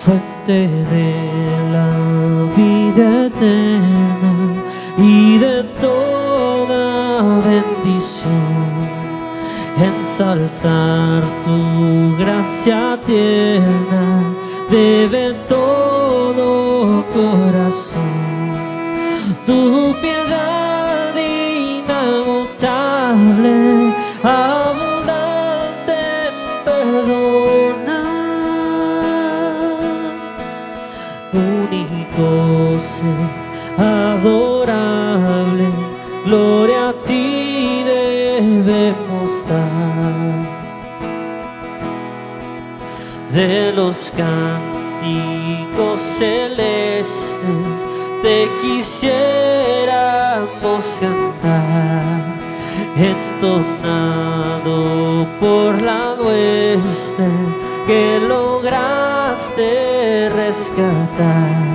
fuente de la vida eterna y de toda bendición. Ensalzar tu gracia tierna debe todo corazón. Tu piedad inagotable, abundante en perdonar. Único ser adorable, gloria a ti debemos dar. De los cánticos celestes te quisiéramos cantar, entonado por la hueste que lograste rescatar.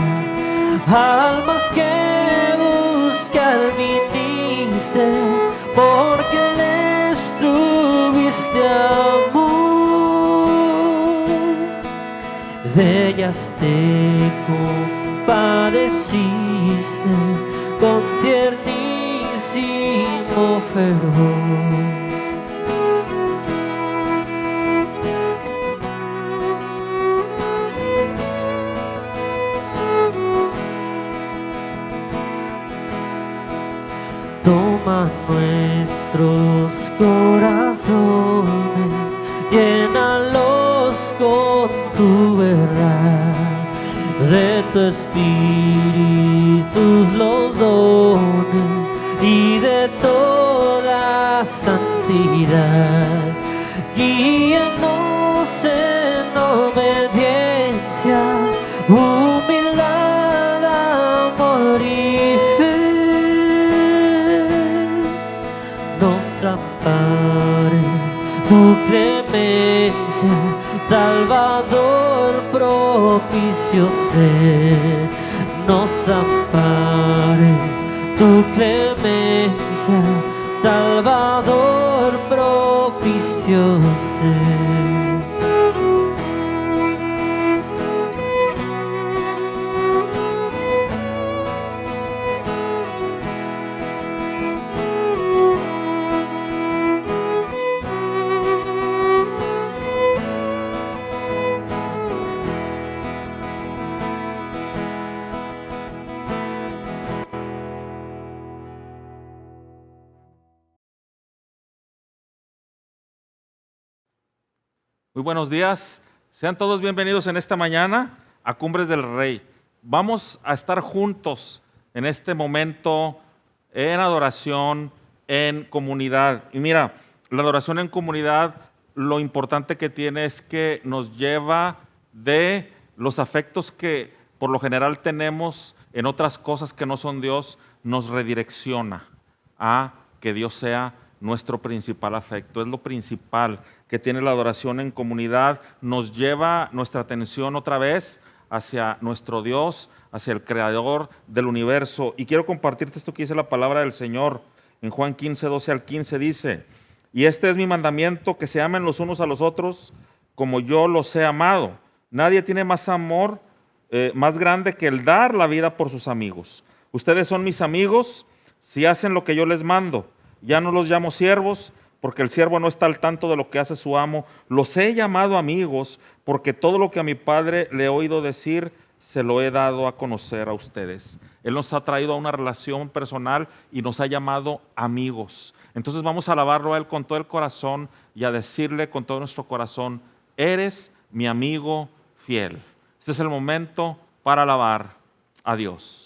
Almas que buscar viniste, porque les tuviste amor. De ellas te compadeciste con tiernísimo fervor. Toma nuestros corazones, llénalos con tu verdad. De tu espíritu los dones y de toda santidad. Guíanos en obediencia, humildad, amor y fe. Nos ampare tu clemencia, Salvador propicio ser. Nos ampare tu clemencia, Salvador propicio ser. Muy buenos días, sean todos bienvenidos en esta mañana a Cumbres del Rey. Vamos a estar juntos en este momento en adoración, en comunidad. Y mira, la adoración en comunidad, lo importante que tiene es que nos lleva de los afectos que por lo general tenemos en otras cosas que no son Dios, nos redirecciona a que Dios sea nuestro principal afecto. Es lo principal que tiene la adoración en comunidad, nos lleva nuestra atención otra vez hacia nuestro Dios, hacia el Creador del universo. Y quiero compartirte esto que dice la palabra del Señor. En Juan 15, 12 al 15 dice: y este es mi mandamiento, que se amen los unos a los otros como yo los he amado. Nadie tiene más amor más grande que el dar la vida por sus amigos. Ustedes son mis amigos si hacen lo que yo les mando. Ya no los llamo siervos, porque el siervo no está al tanto de lo que hace su amo. Los he llamado amigos, porque todo lo que a mi Padre le he oído decir, se lo he dado a conocer a ustedes. Él nos ha traído a una relación personal y nos ha llamado amigos. Entonces vamos a alabarlo a Él con todo el corazón y a decirle con todo nuestro corazón: eres mi amigo fiel. Este es el momento para alabar a Dios.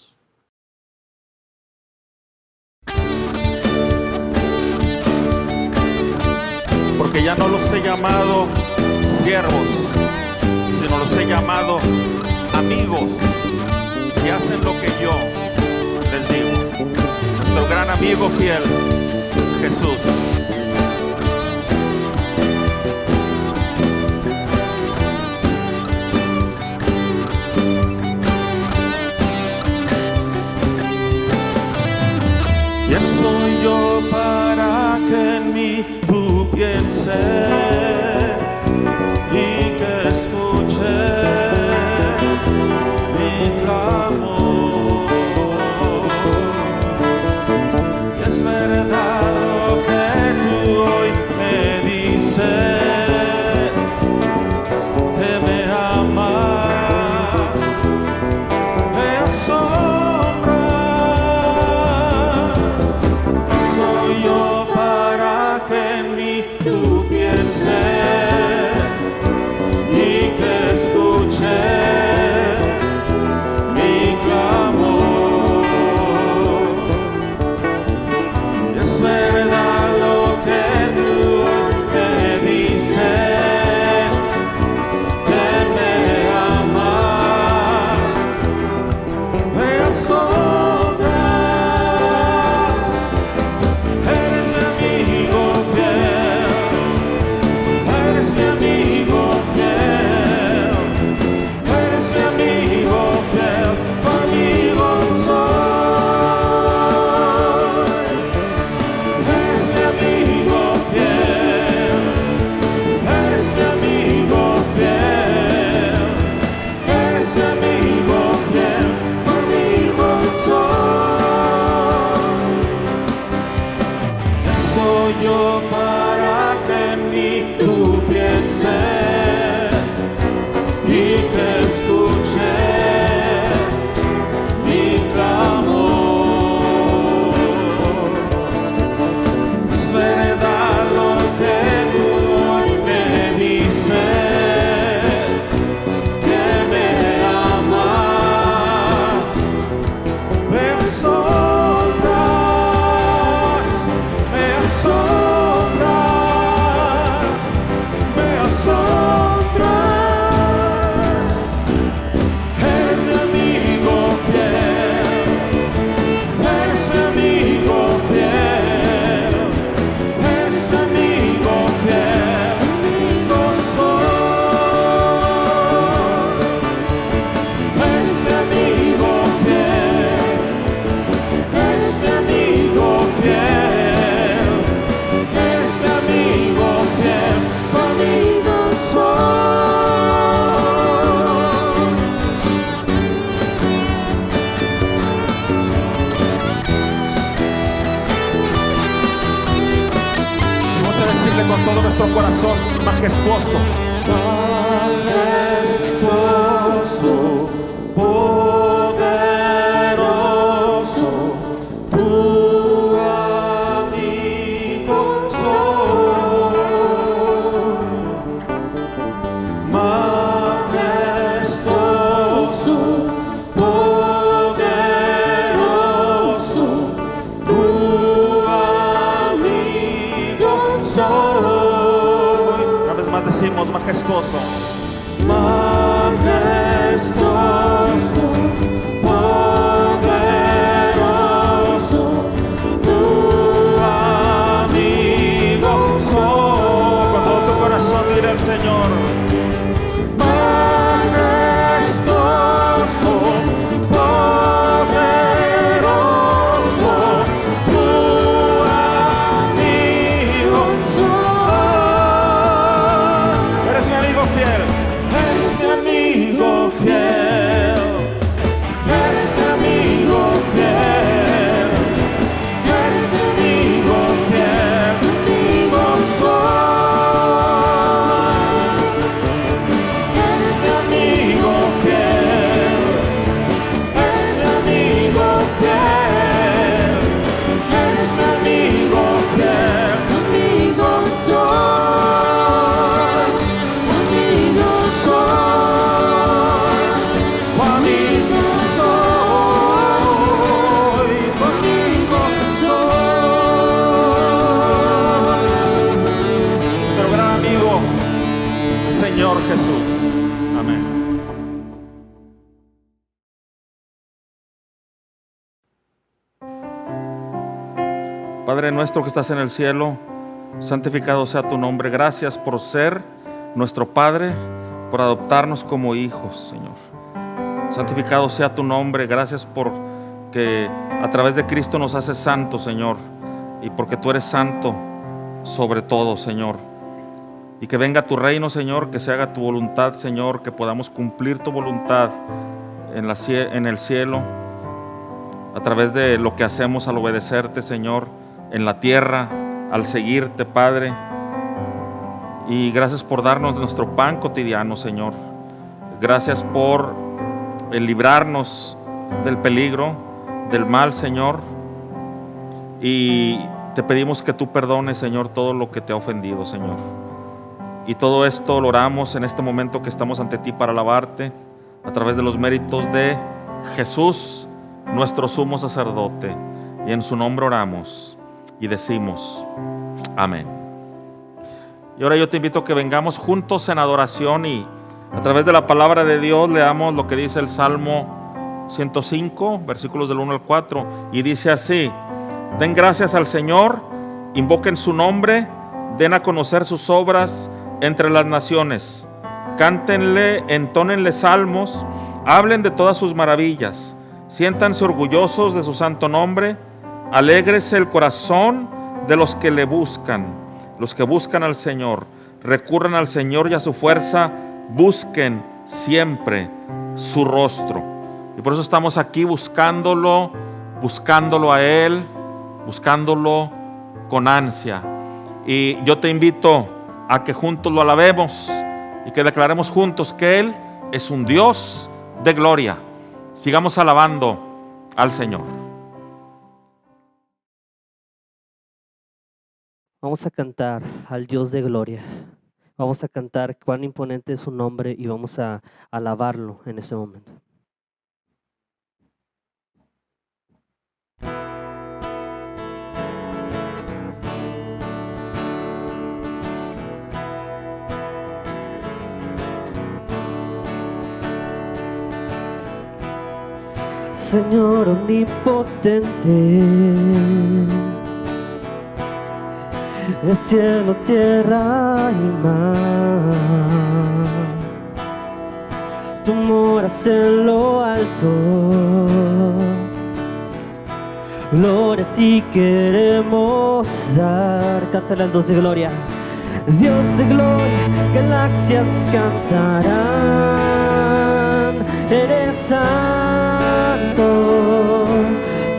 Porque ya no los he llamado siervos, sino los he llamado amigos, si hacen lo que yo les digo. Nuestro gran amigo fiel, Jesús. ¿Quién soy yo para que en mí tú pienses y que escuches tú pienses y que escuches mi clamor. Es verdad lo que tú me dices, que me amas, me asombras. Eres mi amigo fiel, eres mi amigo fiel, eres mi amigo fiel, tu amigo soy. Eres mi amigo fiel, eres mi amigo fiel, eres mi amigo fiel, tu amigo soy. Soy yo para que en mí tú pienses y que escuches mi clamor. Es verdad lo que tú hoy me dices, que me amas, me asombras, me asombras, me asombras. Eres mi amigo fiel, eres mi amigo fiel, eres mi amigo fiel, amigo soy. Eres mi amigo fiel, eres mi amigo fiel, eres mi amigo fiel, tu amigo soy. Vamos a decirle con todo nuestro corazón, majestuoso, majestuoso, poderoso, tu amigo soy. Majestuoso, poderoso, tu amigo soy. Una vez más decimos majestuoso. Majestuoso, poderoso, tu amigo soy. Con todo tu corazón dile al Señor. Majestuoso, poderoso, tu amigo soy. Eres mi amigo fiel, eres mi amigo fiel, eres mi amigo fiel, eres mi amigo fiel, amigo soy. Es mi amigo fiel, es mi amigo fiel, es mi amigo fiel, amigo soy, amigo soy, tu amigo soy, tu amigo soy. Nuestro gran amigo, Señor Jesús. Amén. Padre nuestro que estás en el cielo, santificado sea tu nombre. Gracias por ser nuestro Padre, por adoptarnos como hijos, Señor. Santificado sea tu nombre. Gracias por que a través de Cristo nos haces santos, Señor, y porque tú eres santo sobre todo, Señor. Y que venga tu reino, Señor, que se haga tu voluntad, Señor, que podamos cumplir tu voluntad en el cielo, a través de lo que hacemos al obedecerte, Señor, en la tierra, al seguirte, Padre. Y gracias por darnos nuestro pan cotidiano, Señor. Gracias por librarnos del peligro, del mal, Señor. Y te pedimos que tú perdones, Señor, todo lo que te ha ofendido, Señor. Y todo esto lo oramos en este momento que estamos ante ti para alabarte a través de los méritos de Jesús, nuestro sumo sacerdote. Y en su nombre oramos y decimos amén. Y ahora yo te invito a que vengamos juntos en adoración y a través de la palabra de Dios leamos lo que dice el Salmo 105, versículos del 1 al 4. Y dice así: den gracias al Señor, invoquen su nombre, den a conocer sus obras entre las naciones. Cántenle, entónenle salmos, hablen de todas sus maravillas. Siéntanse orgullosos de su santo nombre. Alégrese el corazón de los que le buscan. Los que buscan al Señor, recurran al Señor y a su fuerza, busquen siempre su rostro. Y por eso estamos aquí buscándolo a Él, buscándolo con ansia. Y yo te invito a que juntos lo alabemos y que declaremos juntos que Él es un Dios de gloria. Sigamos alabando al Señor. Vamos a cantar al Dios de gloria. Vamos a cantar cuán imponente es su nombre y vamos a alabarlo en este momento. Señor omnipotente, de cielo, tierra y mar, tú moras en lo alto, gloria a ti queremos dar. Cántale al Dios de gloria. Dios de gloria, galaxias cantarán, eres santo,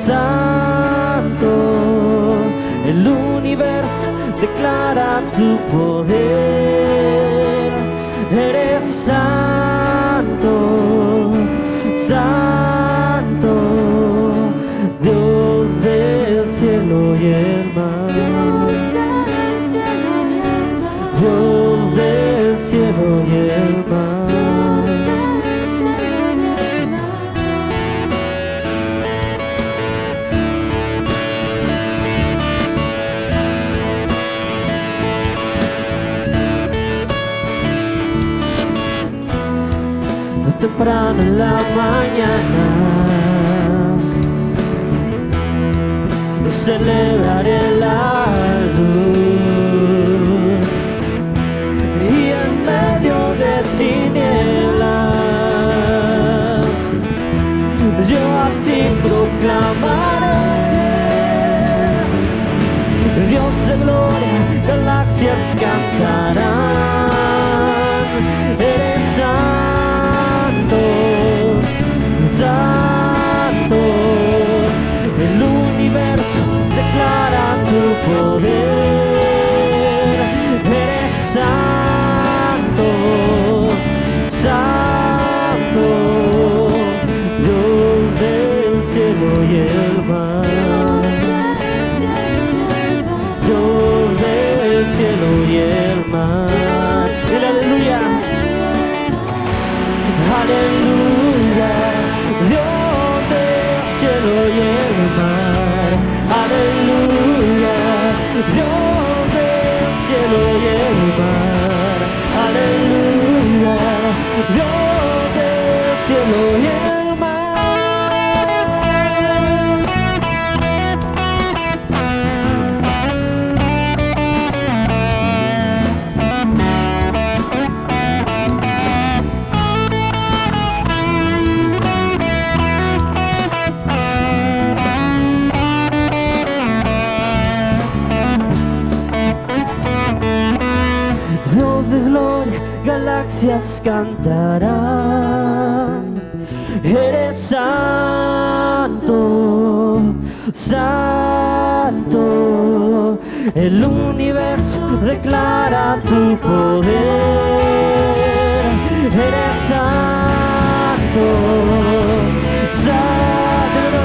santo, el universo declara tu poder. Eres santo, santo, Dios del cielo y el mar. Dios del cielo y el mar. Temprano en la mañana celebraré la luz y en medio de tinieblas yo a ti proclamaré. Dios de gloria, galaxias cantarán, eres santo, santo, el universo declara tu poder. Eres santo, santo, Dios del cielo y el mar. Dios del cielo y el mar. Dile aleluya. Aleluya, Dios del cielo y el mar. Aleluya, Dios del cielo y el mar. Aleluya, Dios del cielo y el mar. Dios de gloria, galaxias cantarán, eres santo, santo, el universo declara tu poder. Eres santo, santo,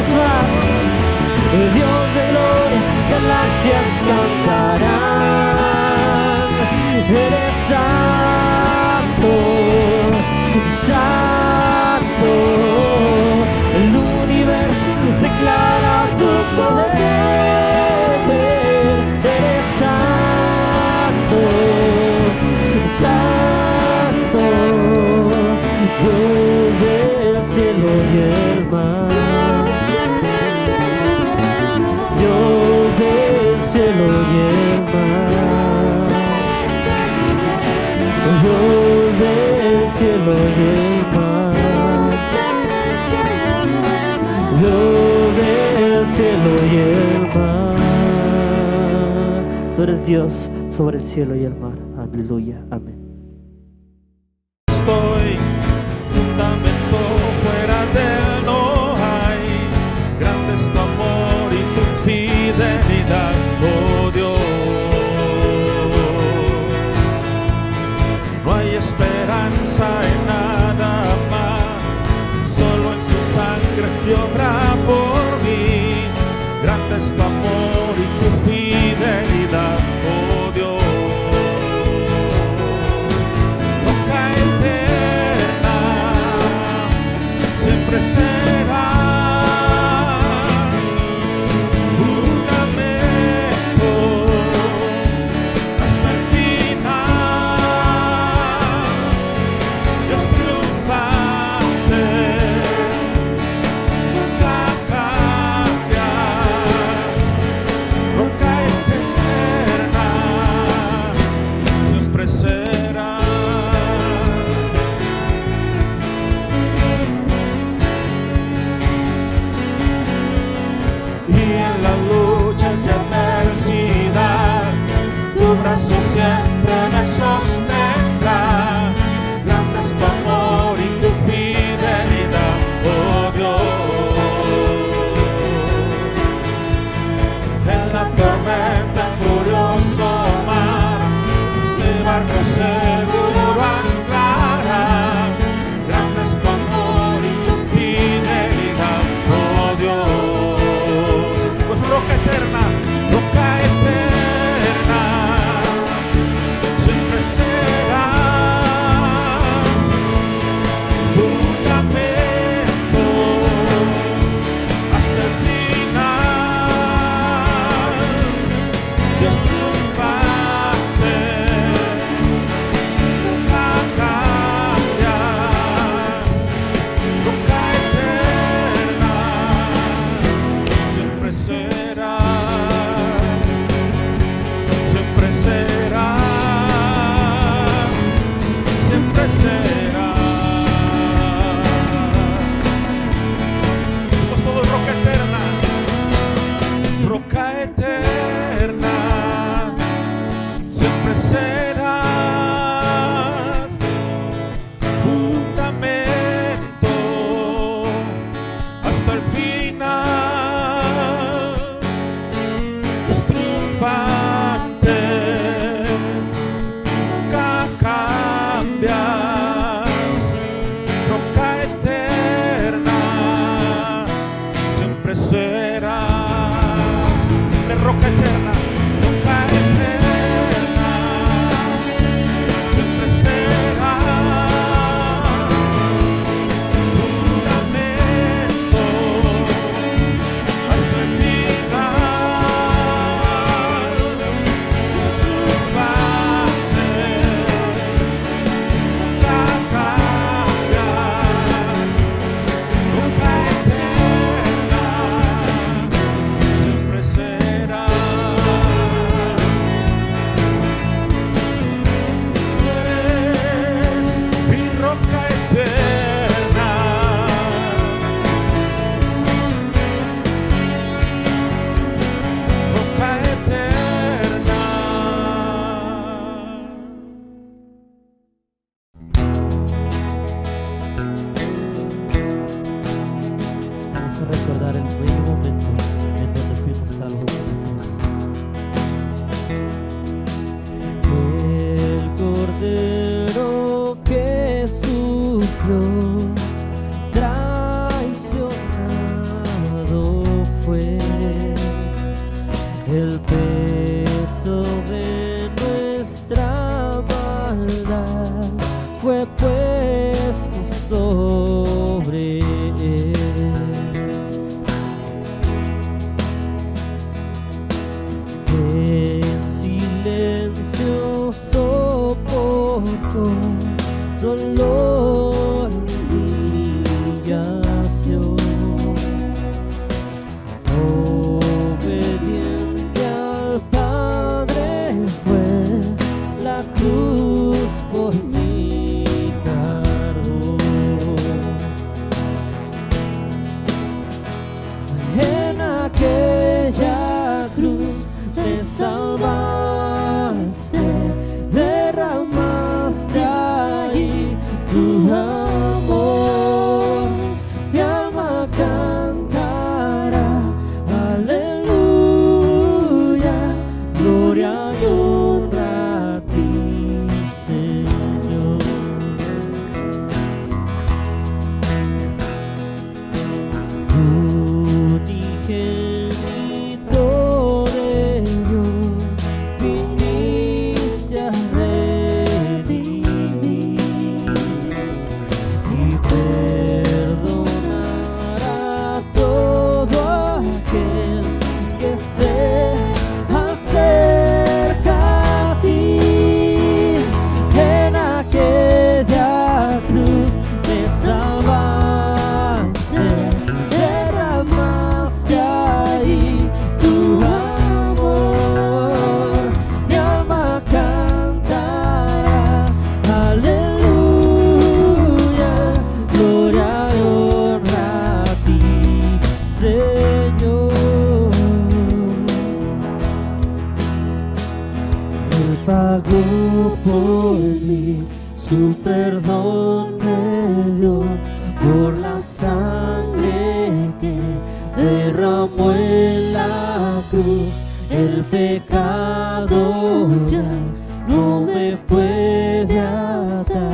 Dios de gloria, galaxias cantarán. Eres santo, santo. El universo declara tu poder. Eres santo, santo. Dios del cielo y el mar. Dios del cielo y el mar. Dios del cielo y el mar. Dios del cielo y el mar. Tú eres Dios sobre el cielo y el mar. Aleluya. Amén. Estoy fundamento fuera de él no hay. Grande es tu amor y tu fidelidad, oh Dios. No hay esperanza en nada más, solo en su sangre y obra por mí. Grande es tu amor y tu fidelidad, oh Dios. Siempre será fundamento hasta el final. Dios triunfante, nunca cambias, roca eterna, siempre será. Y en la lucha y adversidad, tu brazo siempre me sostendrá. Grande es tu amor y tu fidelidad, oh Dios. En la tormenta furioso mar, mi barco seguro anclará. Grande es tu amor y tu fidelidad, oh Dios. Roca eterna, siempre serás fundamento hasta el final. Dios triunfante, nunca cambias, roca eterna, siempre será. Siempre será, siempre será. Somos todos roca eterna, roca eterna. Siempre serás fundamento hasta el final. Es triunfante, nunca cambias, roca eterna, siempre serás. De roca eterna, roca eterna, dolor y humillación. Obediente al Padre fue, la cruz por mí cargó. En aquella cruz me salvaste, derramaste allí tu amor. Mi alma cantará, aleluya, gloria y honra a ti, Señor. Unigénito de Dios, viniste a redimir y perdonar a todo aquel que se acerca a ti. En aquella cruz me salvaste, derramaste ahí tu amor. Mi alma cantará, aleluya, gloria y honra a ti, Señor. Él pagó por mí, su perdón me dio, por la sangre que derramó en la cruz. El pecado ya no me puede atar,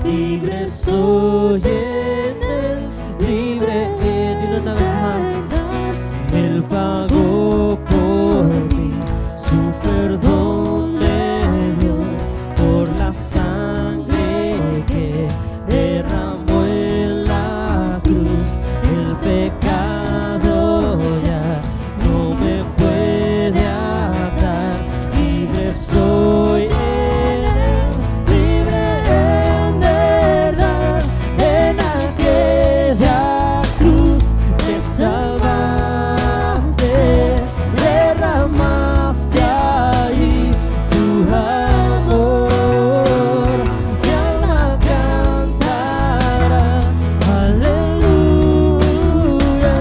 libre soy en él, libre en él. Una vez más, él pagó por mí, su perdón me dio, por la sangre que derramó en la cruz. El pecado ya no me puede atar, libre soy en él, libre en verdad. En aquella cruz me salvaste, derramaste ahí tu amor. Mi alma cantará, aleluya,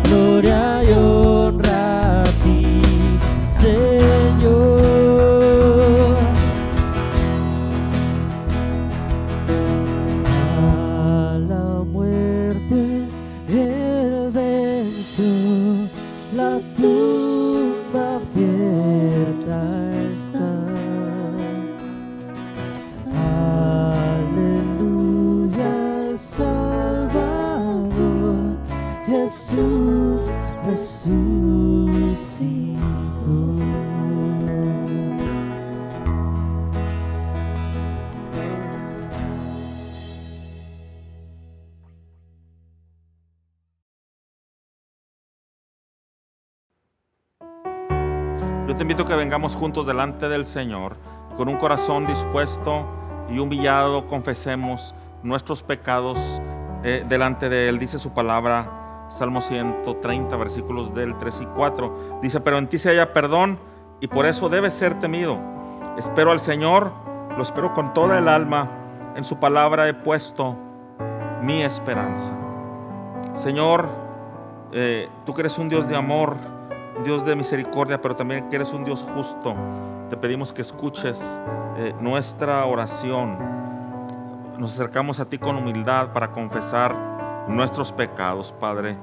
gloria y honra a ti, Señor. A la muerte él venció, la tumba abierta está. Aleluya al Salvador, Jesús resucitó. Yo te invito a que vengamos juntos delante del Señor, con un corazón dispuesto y humillado, confesemos nuestros pecados delante de Él. Dice su palabra, Salmo 130, versículos del 3 y 4. Dice, pero en ti se halla perdón y por eso debes ser temido. Espero al Señor, lo espero con toda el alma. En su palabra he puesto mi esperanza. Señor, tú que eres un Dios de amor, Dios de misericordia, pero también que eres un Dios justo, te pedimos que escuches nuestra oración. Nos acercamos a ti con humildad para confesar nuestros pecados, Padre.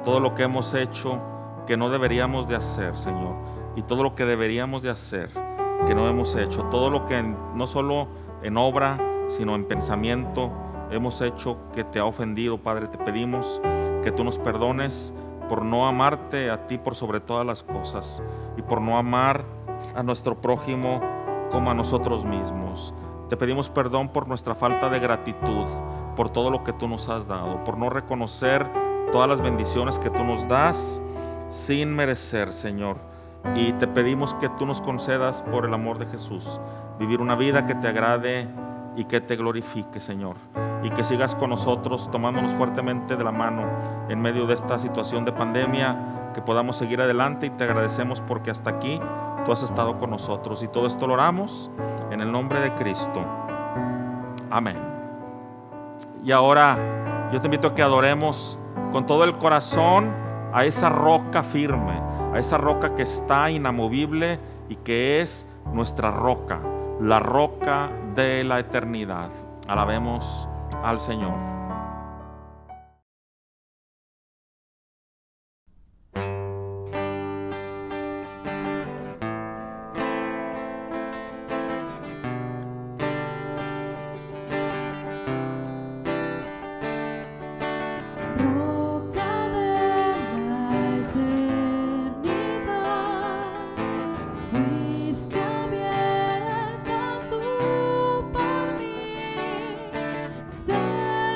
Todo lo que hemos hecho que no deberíamos de hacer, Señor, y todo lo que deberíamos de hacer que no hemos hecho, todo lo que no solo en obra sino en pensamiento hemos hecho que te ha ofendido, Padre. Te pedimos que tú nos perdones por no amarte a ti por sobre todas las cosas y por no amar a nuestro prójimo como a nosotros mismos. Te pedimos perdón por nuestra falta de gratitud, por todo lo que tú nos has dado, por no reconocer todas las bendiciones que tú nos das sin merecer, Señor. Y te pedimos que tú nos concedas, por el amor de Jesús, vivir una vida que te agrade y que te glorifique, Señor. Y que sigas con nosotros, tomándonos fuertemente de la mano en medio de esta situación de pandemia, que podamos seguir adelante, y te agradecemos porque hasta aquí tú has estado con nosotros. Y todo esto lo oramos en el nombre de Cristo. Amén. Y ahora yo te invito a que adoremos con todo el corazón a esa roca firme, a esa roca que está inamovible y que es nuestra roca, la roca de la eternidad. Alabemos al Señor. Roca de la eternidad, fuiste abierta tú por mí, se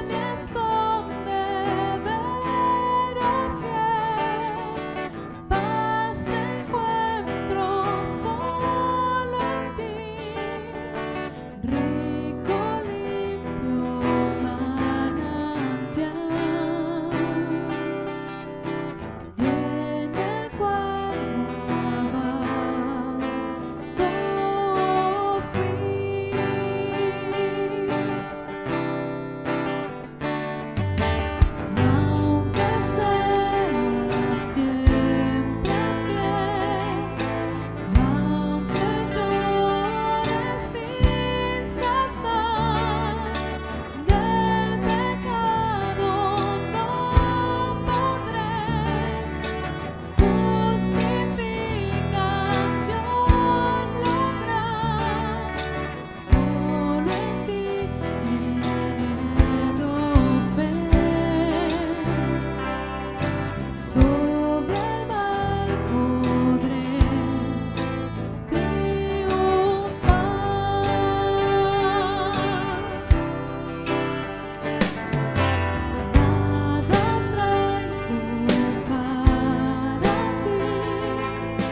me escondedero fiel, paz encuentro solo en ti, rico limpio manantial, en el cual nadando fui. Aunque seas siempre fiel, aunque llores sin cesar, del pecado no podré justificación lograr, solo en ti teniendo fe, sobre el mal podré triunfar. Nada traigo para ti, mas tu cruz es mi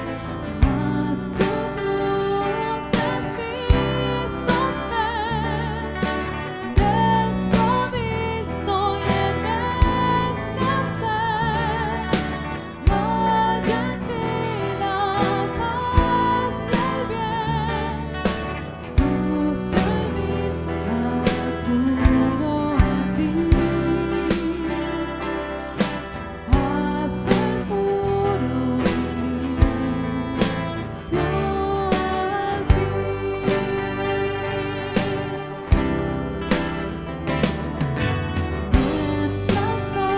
sostén, desprovisto y en escasez, hallo en ti la paz y el bien, sucio y vil acudo a ti, haz el puro y limpio al fin. Mientras haya de vivir y al instante de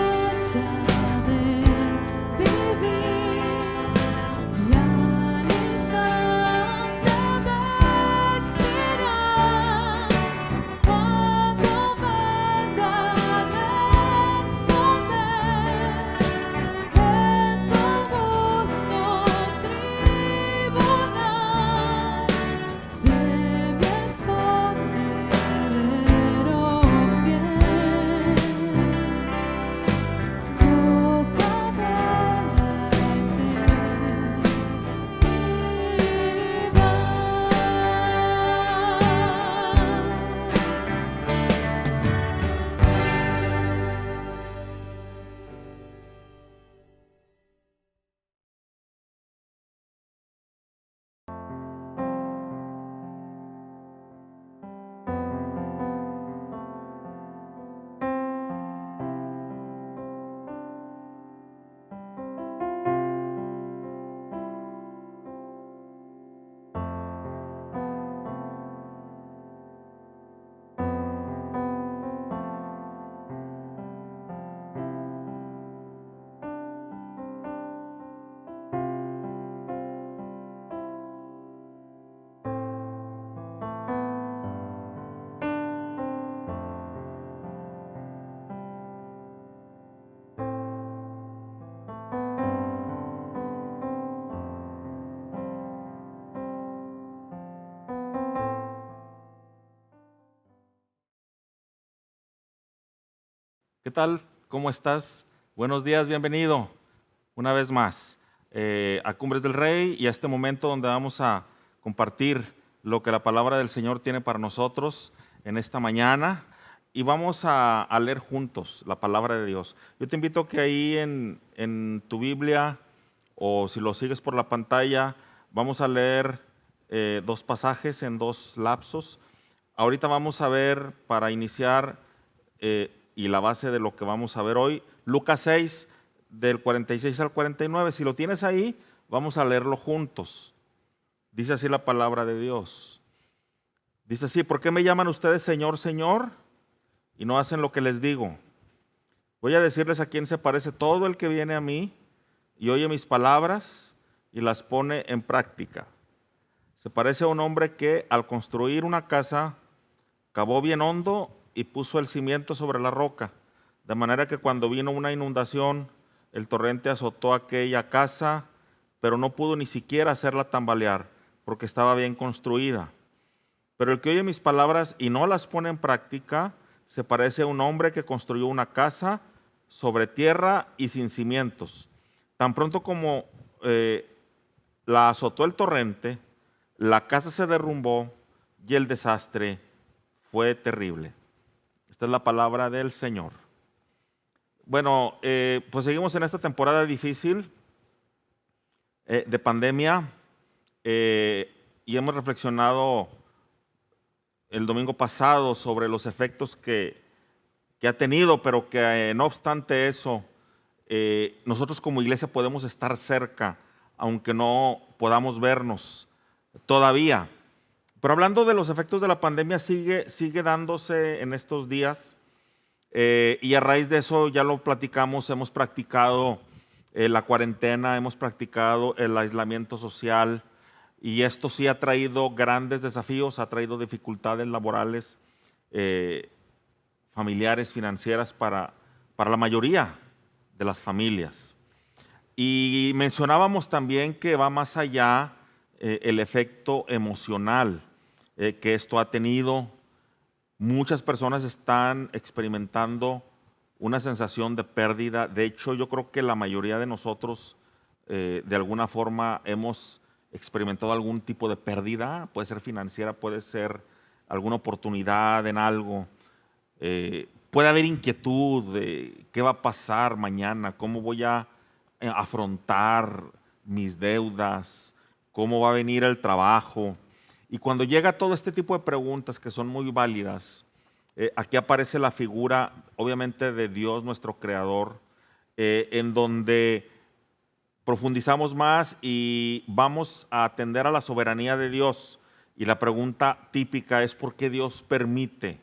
expirar, cuando vaya a responder en tu justo tribunal, sé mi escondedero fiel, roca de la ¿Qué tal? ¿Cómo estás? Buenos días, bienvenido una vez más a Cumbres del Rey y a este momento donde vamos a compartir lo que la palabra del Señor tiene para nosotros. en esta mañana y vamos a leer juntos la palabra de Dios. Yo te invito a que ahí en tu Biblia, o si lo sigues por la pantalla, vamos a leer dos pasajes en dos lapsos. Ahorita vamos a ver, para iniciar, y la base de lo que vamos a ver hoy, Lucas 6, del 46 al 49. Si lo tienes ahí, vamos a leerlo juntos. Dice así la palabra de Dios. Dice así: ¿por qué me llaman ustedes Señor, Señor, y no hacen lo que les digo? Voy a decirles a quién se parece todo el que viene a mí y oye mis palabras y las pone en práctica. Se parece a un hombre que al construir una casa cavó bien hondo y puso el cimiento sobre la roca, de manera que cuando vino una inundación, el torrente azotó aquella casa, pero no pudo ni siquiera hacerla tambalear, porque estaba bien construida. Pero el que oye mis palabras y no las pone en práctica, se parece a un hombre que construyó una casa sobre tierra y sin cimientos. Tan pronto como la azotó el torrente, la casa se derrumbó y el desastre fue terrible. Esta es la palabra del Señor. Bueno, pues seguimos en esta temporada difícil de pandemia y hemos reflexionado el domingo pasado sobre los efectos que ha tenido, pero que no obstante eso, nosotros como iglesia podemos estar cerca, aunque no podamos vernos todavía. Pero hablando de los efectos de la pandemia, sigue dándose en estos días, y a raíz de eso ya lo platicamos, hemos practicado la cuarentena, hemos practicado el aislamiento social, y esto sí ha traído grandes desafíos, ha traído dificultades laborales, familiares, financieras para la mayoría de las familias. Y mencionábamos también que va más allá el efecto emocional que esto ha tenido. Muchas personas están experimentando una sensación de pérdida. De hecho, yo creo que la mayoría de nosotros de alguna forma hemos experimentado algún tipo de pérdida. Puede ser financiera, puede ser alguna oportunidad en algo. Puede haber inquietud de qué va a pasar mañana, cómo voy a afrontar mis deudas, cómo va a venir el trabajo. Y cuando llega todo este tipo de preguntas que son muy válidas, aquí aparece la figura, obviamente, de Dios, nuestro Creador, en donde profundizamos más y vamos a atender a la soberanía de Dios. Y la pregunta típica es: ¿por qué Dios permite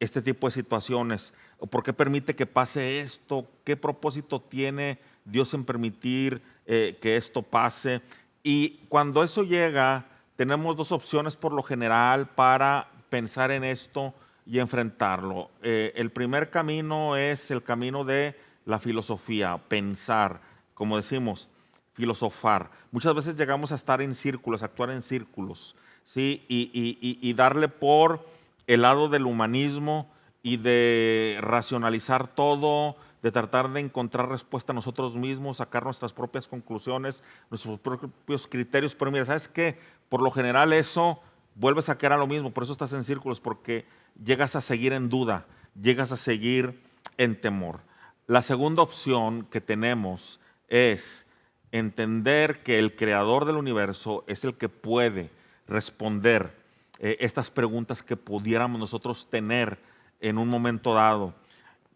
este tipo de situaciones? ¿O por qué permite que pase esto? ¿Qué propósito tiene Dios en permitir que esto pase? Y cuando eso llega, tenemos dos opciones por lo general para pensar en esto y enfrentarlo. El primer camino es el camino de la filosofía, pensar, como decimos, filosofar. Muchas veces llegamos a estar en círculos, a actuar en círculos, ¿sí? Y darle por el lado del humanismo y de racionalizar todo, de tratar de encontrar respuesta a nosotros mismos, sacar nuestras propias conclusiones, nuestros propios criterios. Pero mira, ¿sabes qué? Por lo general eso vuelves a caer a lo mismo, por eso estás en círculos, porque llegas a seguir en duda, llegas a seguir en temor. La segunda opción que tenemos es entender que el creador del universo es el que puede responder estas preguntas que pudiéramos nosotros tener en un momento dado.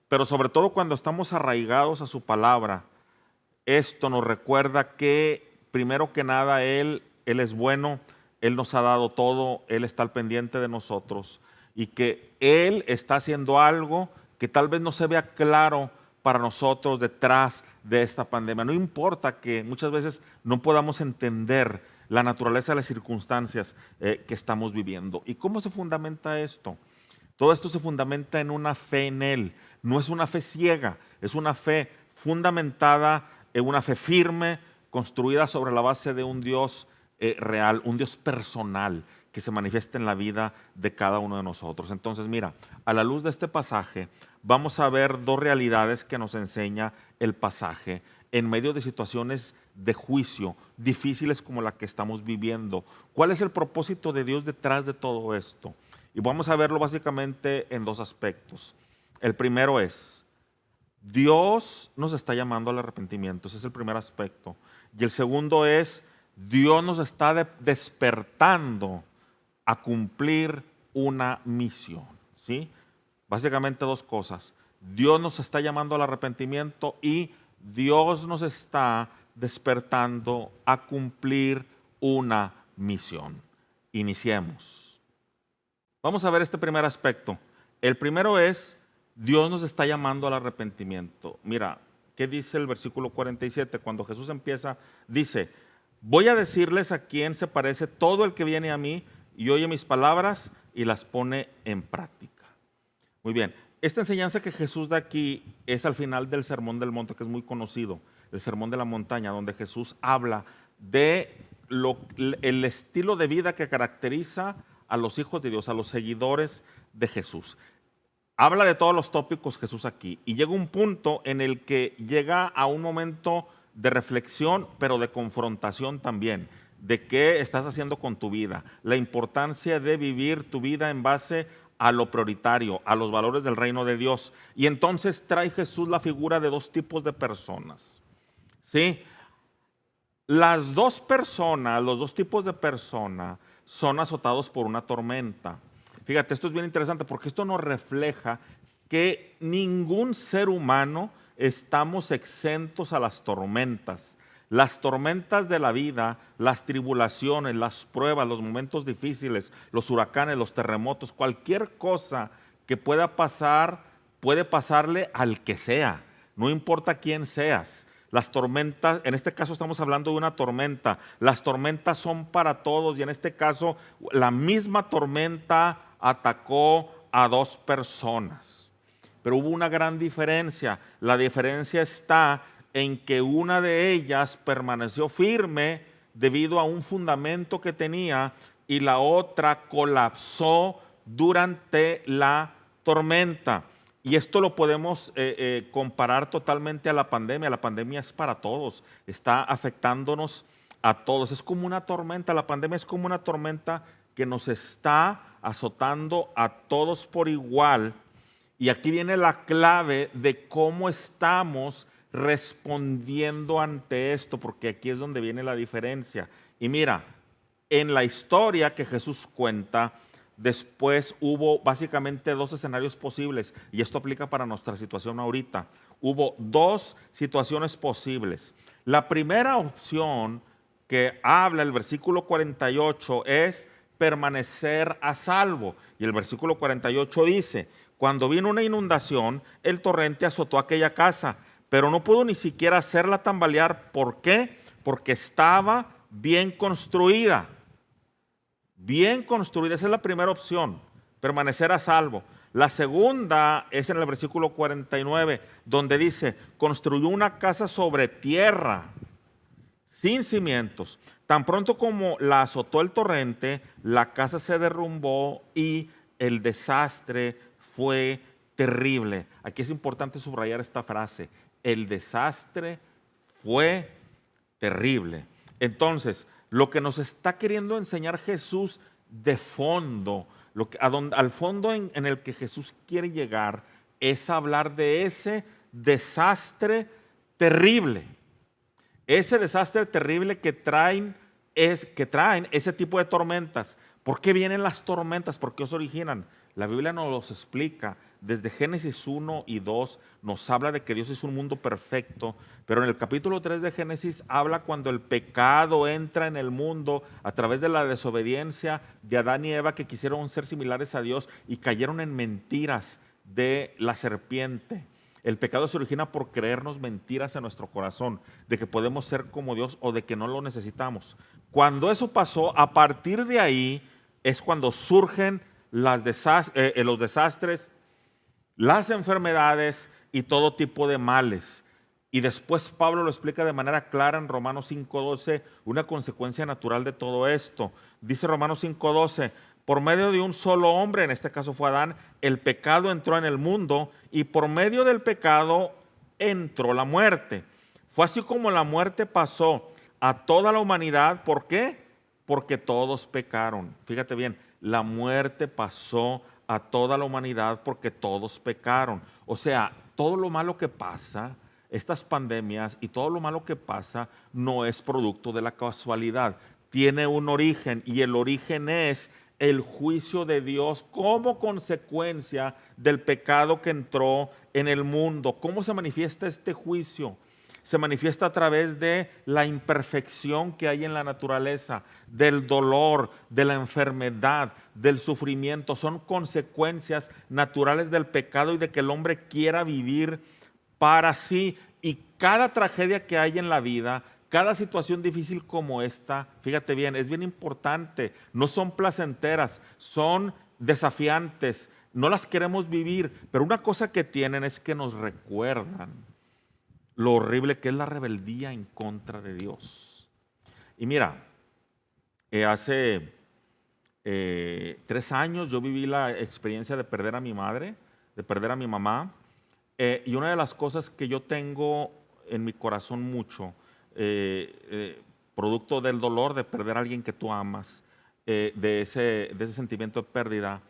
Pero sobre todo cuando estamos arraigados a su palabra, esto nos recuerda que primero que nada Él es bueno, Él nos ha dado todo, Él está al pendiente de nosotros y que Él está haciendo algo que tal vez no se vea claro para nosotros detrás de esta pandemia. No importa que muchas veces no podamos entender la naturaleza de las circunstancias que estamos viviendo. ¿Y cómo se fundamenta esto? Todo esto se fundamenta en una fe en Él. No es una fe ciega, es una fe fundamentada en una fe firme, construida sobre la base de un Dios real, un Dios personal que se manifiesta en la vida de cada uno de nosotros. Entonces, mira, a la luz de este pasaje, vamos a ver dos realidades que nos enseña el pasaje en medio de situaciones de juicio difíciles como la que estamos viviendo. ¿Cuál es el propósito de Dios detrás de todo esto? Y vamos a verlo básicamente en dos aspectos. El primero es, Dios nos está llamando al arrepentimiento, ese es el primer aspecto. Y el segundo es, Dios nos está despertando a cumplir una misión, ¿sí? Básicamente dos cosas. Dios nos está llamando al arrepentimiento y Dios nos está despertando a cumplir una misión. Iniciemos. Vamos a ver este primer aspecto. El primero es, Dios nos está llamando al arrepentimiento. Mira, ¿qué dice el versículo 47? Cuando Jesús empieza, dice, voy a decirles a quién se parece todo el que viene a mí y oye mis palabras y las pone en práctica. Muy bien, esta enseñanza que Jesús da aquí es al final del Sermón del Monte, que es muy conocido, el Sermón de la Montaña, donde Jesús habla de el estilo de vida que caracteriza a los hijos de Dios, a los seguidores de Jesús. Habla de todos los tópicos Jesús aquí y llega un punto en el que llega a un momento de reflexión, pero de confrontación también, de qué estás haciendo con tu vida, la importancia de vivir tu vida en base a lo prioritario, a los valores del reino de Dios. Y entonces trae Jesús la figura de dos tipos de personas, ¿sí? Las dos personas, los dos tipos de personas son azotados por una tormenta. Fíjate, esto es bien interesante porque esto nos refleja que ningún ser humano estamos exentos a las tormentas. Las tormentas de la vida, las tribulaciones, las pruebas, los momentos difíciles, los huracanes, los terremotos, cualquier cosa que pueda pasar, puede pasarle al que sea, no importa quién seas. Las tormentas, en este caso estamos hablando de una tormenta, las tormentas son para todos y en este caso la misma tormenta atacó a dos personas. Pero hubo una gran diferencia, la diferencia está en que una de ellas permaneció firme debido a un fundamento que tenía y la otra colapsó durante la tormenta. Y esto lo podemos comparar totalmente a la pandemia. La pandemia es para todos, está afectándonos a todos. Es como una tormenta, la pandemia es como una tormenta que nos está azotando a todos por igual. Y aquí viene la clave de cómo estamos respondiendo ante esto, porque aquí es donde viene la diferencia. Y mira, en la historia que Jesús cuenta, después hubo básicamente dos escenarios posibles, y esto aplica para nuestra situación ahorita. Hubo dos situaciones posibles. La primera opción que habla el versículo 48 es permanecer a salvo. Y el versículo 48 dice, cuando vino una inundación, el torrente azotó aquella casa, pero no pudo ni siquiera hacerla tambalear. ¿Por qué? Porque estaba bien construida. Bien construida, esa es la primera opción, permanecer a salvo. La segunda es en el versículo 49, donde dice, construyó una casa sobre tierra, sin cimientos. Tan pronto como la azotó el torrente, la casa se derrumbó y el desastre fue terrible. Aquí es importante subrayar esta frase, el desastre fue terrible. Entonces, lo que nos está queriendo enseñar Jesús de fondo, al fondo en el que Jesús quiere llegar, es hablar de ese desastre terrible. Ese desastre terrible que traen ese tipo de tormentas. ¿Por qué vienen las tormentas? ¿Por qué se originan? La Biblia nos los explica. Desde Génesis 1 y 2 nos habla de que Dios es un mundo perfecto, pero en el capítulo 3 de Génesis habla cuando el pecado entra en el mundo a través de la desobediencia de Adán y Eva, que quisieron ser similares a Dios y cayeron en mentiras de la serpiente. El pecado se origina por creernos mentiras en nuestro corazón, de que podemos ser como Dios o de que no lo necesitamos. Cuando eso pasó, a partir de ahí es cuando surgen los desastres, las enfermedades y todo tipo de males. Y después Pablo lo explica de manera clara en Romanos 5:12, una consecuencia natural de todo esto. Dice Romanos 5:12, por medio de un solo hombre, en este caso fue Adán, el pecado entró en el mundo y por medio del pecado entró la muerte. Fue así como la muerte pasó a toda la humanidad. ¿Por qué? Porque todos pecaron. Fíjate bien, la muerte pasó a toda la humanidad porque todos pecaron. O sea, todo lo malo que pasa, estas pandemias y todo lo malo que pasa no es producto de la casualidad. Tiene un origen y el origen es el juicio de Dios como consecuencia del pecado que entró en el mundo. ¿Cómo se manifiesta este juicio? Se manifiesta a través de la imperfección que hay en la naturaleza, del dolor, de la enfermedad, del sufrimiento. Son consecuencias naturales del pecado y de que el hombre quiera vivir para sí. Y cada tragedia que hay en la vida, cada situación difícil como esta, fíjate bien, es bien importante. No son placenteras, son desafiantes. No las queremos vivir, pero una cosa que tienen es que nos recuerdan lo horrible que es la rebeldía en contra de Dios. Y mira, hace 3 años yo viví la experiencia de perder a mi madre, de perder a mi mamá, y una de las cosas que yo tengo en mi corazón mucho, producto del dolor de perder a alguien que tú amas, de ese sentimiento de pérdida,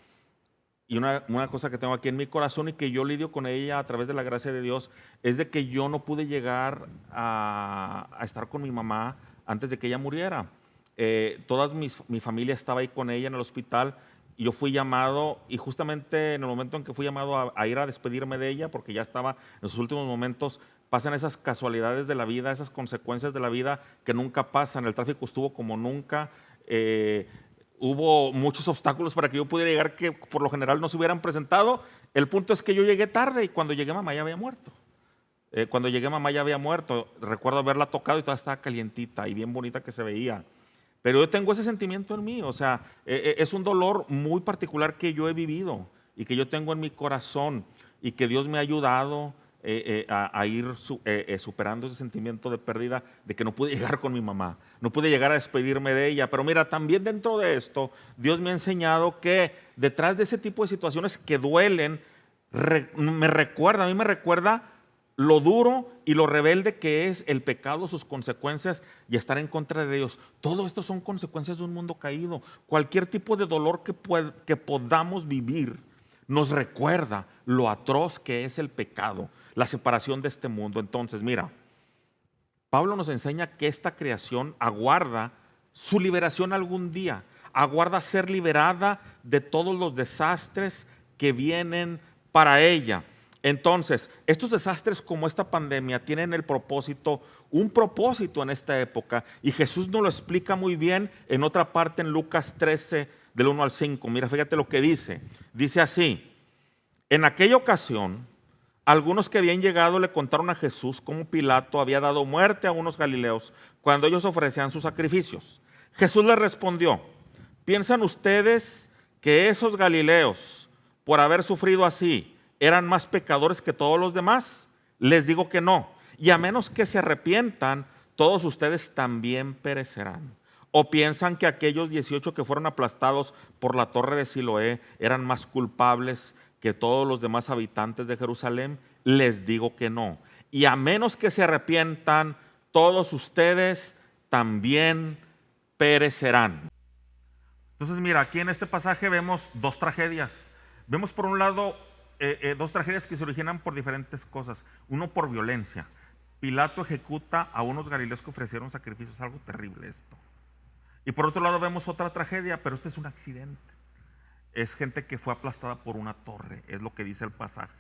y una cosa que tengo aquí en mi corazón y que yo lidio con ella a través de la gracia de Dios, es de que yo no pude llegar a estar con mi mamá antes de que ella muriera. Toda mi familia estaba ahí con ella en el hospital y yo fui llamado, y justamente en el momento en que fui llamado a ir a despedirme de ella, porque ya estaba en sus últimos momentos, pasan esas casualidades de la vida, esas consecuencias de la vida que nunca pasan. El tráfico estuvo como nunca. Hubo muchos obstáculos para que yo pudiera llegar que por lo general no se hubieran presentado. El punto es que yo llegué tarde y cuando llegué mamá ya había muerto. Cuando llegué mamá ya había muerto. Recuerdo haberla tocado y toda estaba calientita y bien bonita que se veía. Pero yo tengo ese sentimiento en mí, o sea, es un dolor muy particular que yo he vivido y que yo tengo en mi corazón y que Dios me ha ayudado a ir superando ese sentimiento de pérdida, de que no pude llegar con mi mamá, no pude llegar a despedirme de ella. Pero mira, también dentro de esto, Dios me ha enseñado que detrás de ese tipo de situaciones que duelen, a mí me recuerda lo duro y lo rebelde que es el pecado, sus consecuencias y estar en contra de Dios. Todo esto son consecuencias de un mundo caído. Cualquier tipo de dolor que podamos vivir nos recuerda lo atroz que es el pecado, la separación de este mundo. Entonces, mira, Pablo nos enseña que esta creación aguarda su liberación algún día, aguarda ser liberada de todos los desastres que vienen para ella. Entonces, estos desastres como esta pandemia tienen un propósito en esta época, y Jesús nos lo explica muy bien en otra parte en Lucas 13, del 1 al 5. Mira, fíjate lo que dice. Dice así: en aquella ocasión, algunos que habían llegado le contaron a Jesús cómo Pilato había dado muerte a unos galileos cuando ellos ofrecían sus sacrificios. Jesús les respondió: ¿piensan ustedes que esos galileos, por haber sufrido así, eran más pecadores que todos los demás? Les digo que no. Y a menos que se arrepientan, todos ustedes también perecerán. ¿O piensan que aquellos 18 que fueron aplastados por la torre de Siloé eran más culpables que todos los demás habitantes de Jerusalén? Les digo que no. Y a menos que se arrepientan, todos ustedes también perecerán. Entonces, mira, aquí en este pasaje vemos dos tragedias. Vemos por un lado dos tragedias que se originan por diferentes cosas. Uno, por violencia. Pilato ejecuta a unos galileos que ofrecieron sacrificios, algo terrible esto. Y por otro lado vemos otra tragedia, pero este es un accidente. Es gente que fue aplastada por una torre, es lo que dice el pasaje.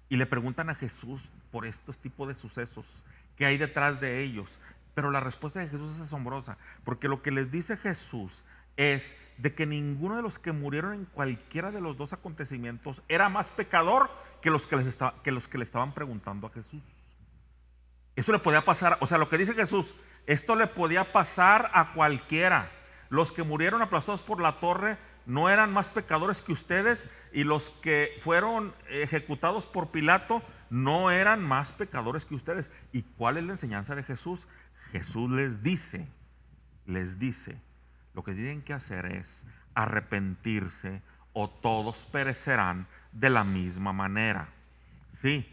Y le preguntan a Jesús por estos tipos de sucesos, ¿qué hay detrás de ellos? Pero la respuesta de Jesús es asombrosa, porque lo que les dice Jesús es de que ninguno de los que murieron en cualquiera de los dos acontecimientos era más pecador que los que le estaban preguntando a Jesús. Eso le podía pasar, o sea, lo que dice Jesús, esto le podía pasar a cualquiera. Los que murieron aplastados por la torre no eran más pecadores que ustedes, y los que fueron ejecutados por Pilato no eran más pecadores que ustedes. ¿Y cuál es la enseñanza de Jesús? Jesús les dice, lo que tienen que hacer es arrepentirse o todos perecerán de la misma manera. Sí,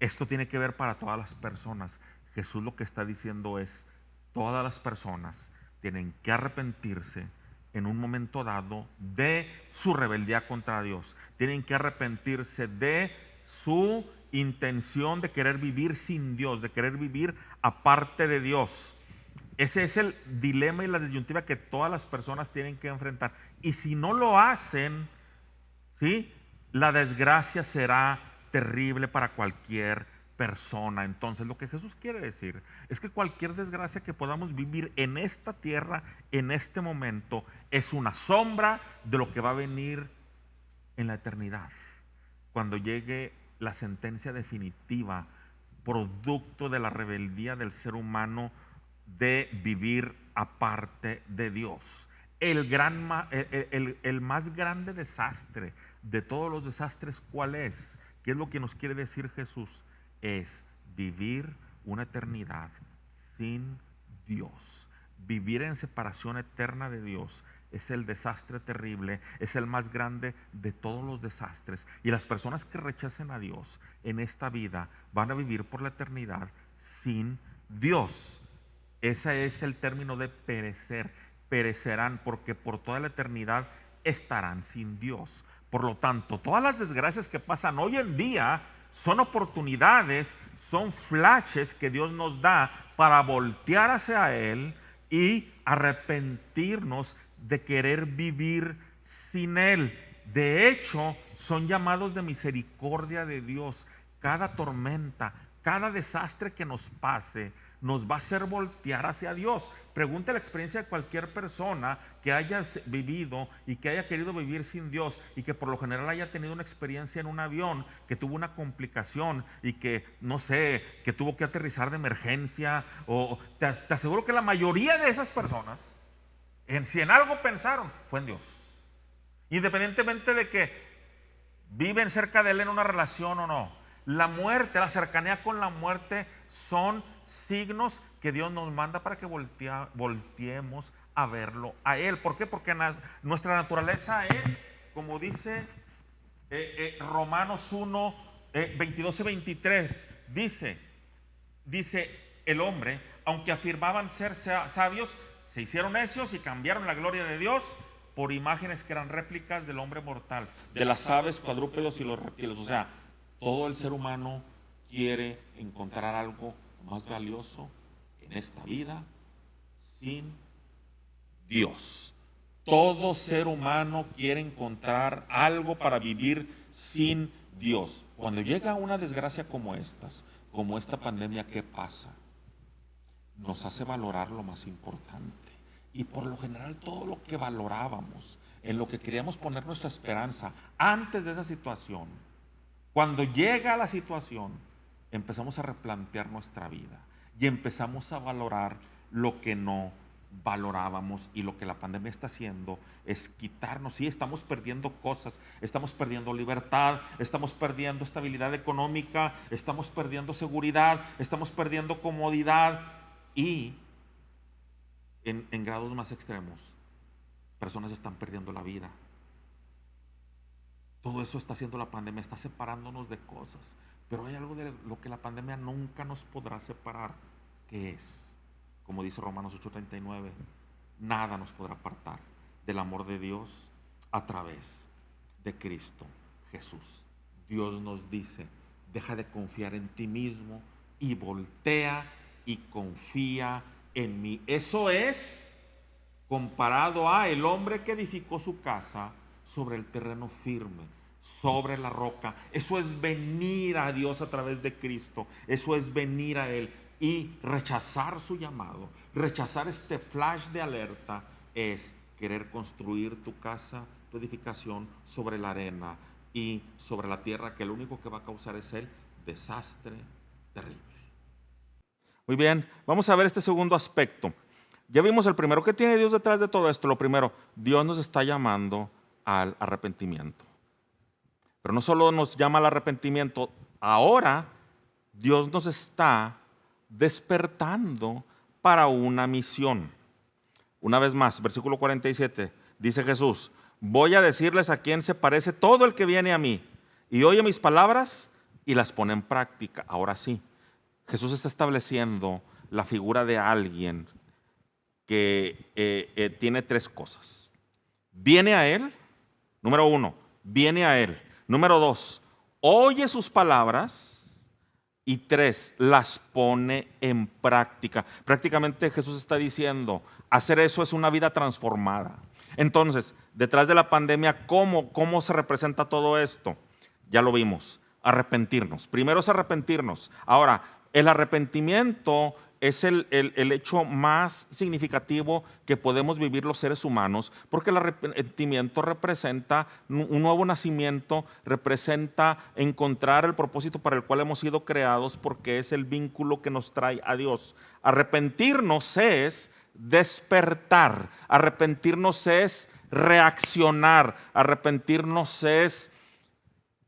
esto tiene que ver para todas las personas. Jesús lo que está diciendo es, todas las personas tienen que arrepentirse en un momento dado de su rebeldía contra Dios. Tienen que arrepentirse de su intención de querer vivir sin Dios, de querer vivir aparte de Dios. Ese es el dilema y la disyuntiva que todas las personas tienen que enfrentar. Y si no lo hacen, ¿sí?, la desgracia será terrible para cualquier persona. Entonces, lo que Jesús quiere decir es que cualquier desgracia que podamos vivir en esta tierra, en este momento, es una sombra de lo que va a venir en la eternidad, cuando llegue la sentencia definitiva, producto de la rebeldía del ser humano de vivir aparte de Dios. El más grande desastre de todos los desastres, ¿cuál es? ¿Qué es lo que nos quiere decir Jesús? Es vivir una eternidad sin Dios. Vivir en separación eterna de Dios es el desastre terrible, es el más grande de todos los desastres. Y las personas que rechacen a Dios en esta vida van a vivir por la eternidad sin Dios. Ese es el término de perecer. Perecerán porque por toda la eternidad estarán sin Dios. Por lo tanto, todas las desgracias que pasan hoy en día son oportunidades, son flashes que Dios nos da para voltear hacia Él y arrepentirnos de querer vivir sin Él. De hecho, son llamados de misericordia de Dios. Cada tormenta, cada desastre que nos pase, nos va a hacer voltear hacia Dios. Pregunte la experiencia de cualquier persona que haya vivido y que haya querido vivir sin Dios y que por lo general haya tenido una experiencia en un avión, que tuvo una complicación y que, no sé, que tuvo que aterrizar de emergencia. O te aseguro que la mayoría de esas personas, si en algo pensaron, fue en Dios. Independientemente de que viven cerca de Él en una relación o no. La muerte, la cercanía con la muerte son signos que Dios nos manda para que volteemos a verlo a Él. ¿Por qué? Porque nuestra naturaleza es, como dice Romanos 1, 22 y 23, dice el hombre, aunque afirmaban ser sabios, se hicieron necios y cambiaron la gloria de Dios por imágenes que eran réplicas del hombre mortal, de las aves, cuadrúpedos y los reptiles. O sea, todo el ser humano quiere encontrar algo más valioso en esta vida sin Dios. Todo ser humano quiere encontrar algo para vivir sin Dios. Cuando llega una desgracia como esta pandemia, ¿qué pasa? Nos hace valorar lo más importante. Y por lo general todo lo que valorábamos, en lo que queríamos poner nuestra esperanza antes de esa situación, cuando llega la situación, empezamos a replantear nuestra vida y empezamos a valorar lo que no valorábamos. Y lo que la pandemia está haciendo es quitarnos. Sí, estamos perdiendo cosas, estamos perdiendo libertad, estamos perdiendo estabilidad económica, estamos perdiendo seguridad, estamos perdiendo comodidad y en grados más extremos, personas están perdiendo la vida. Todo eso está haciendo la pandemia, está separándonos de cosas. Pero hay algo de lo que la pandemia nunca nos podrá separar, que es, como dice Romanos 8:39, nada nos podrá apartar del amor de Dios a través de Cristo Jesús. Dios nos dice, deja de confiar en ti mismo y voltea y confía en mí. Eso es comparado a el hombre que edificó su casa sobre el terreno firme, sobre la roca. Eso es venir a Dios a través de Cristo. Eso es venir a Él y rechazar su llamado. Rechazar este flash de alerta es querer construir tu casa, tu edificación sobre la arena y sobre la tierra, que lo único que va a causar es el desastre terrible. Muy bien, vamos a ver este segundo aspecto. Ya vimos el primero. ¿Qué tiene Dios detrás de todo esto? Lo primero, Dios nos está llamando al arrepentimiento. Pero no solo nos llama al arrepentimiento, ahora Dios nos está despertando para una misión. Una vez más, versículo 47, dice Jesús, voy a decirles a quién se parece todo el que viene a mí y oye mis palabras y las pone en práctica. Ahora sí, Jesús está estableciendo la figura de alguien que tiene tres cosas. viene a Él. Número 1, viene a Él. Número 2, oye sus palabras. Y 3, las pone en práctica. Prácticamente Jesús está diciendo, hacer eso es una vida transformada. Entonces, detrás de la pandemia, ¿cómo se representa todo esto? Ya lo vimos, arrepentirnos. Primero es arrepentirnos. Ahora, el arrepentimiento es el hecho más significativo que podemos vivir los seres humanos, porque el arrepentimiento representa un nuevo nacimiento, representa encontrar el propósito para el cual hemos sido creados, porque es el vínculo que nos trae a Dios. Arrepentirnos es despertar, arrepentirnos es reaccionar, arrepentirnos es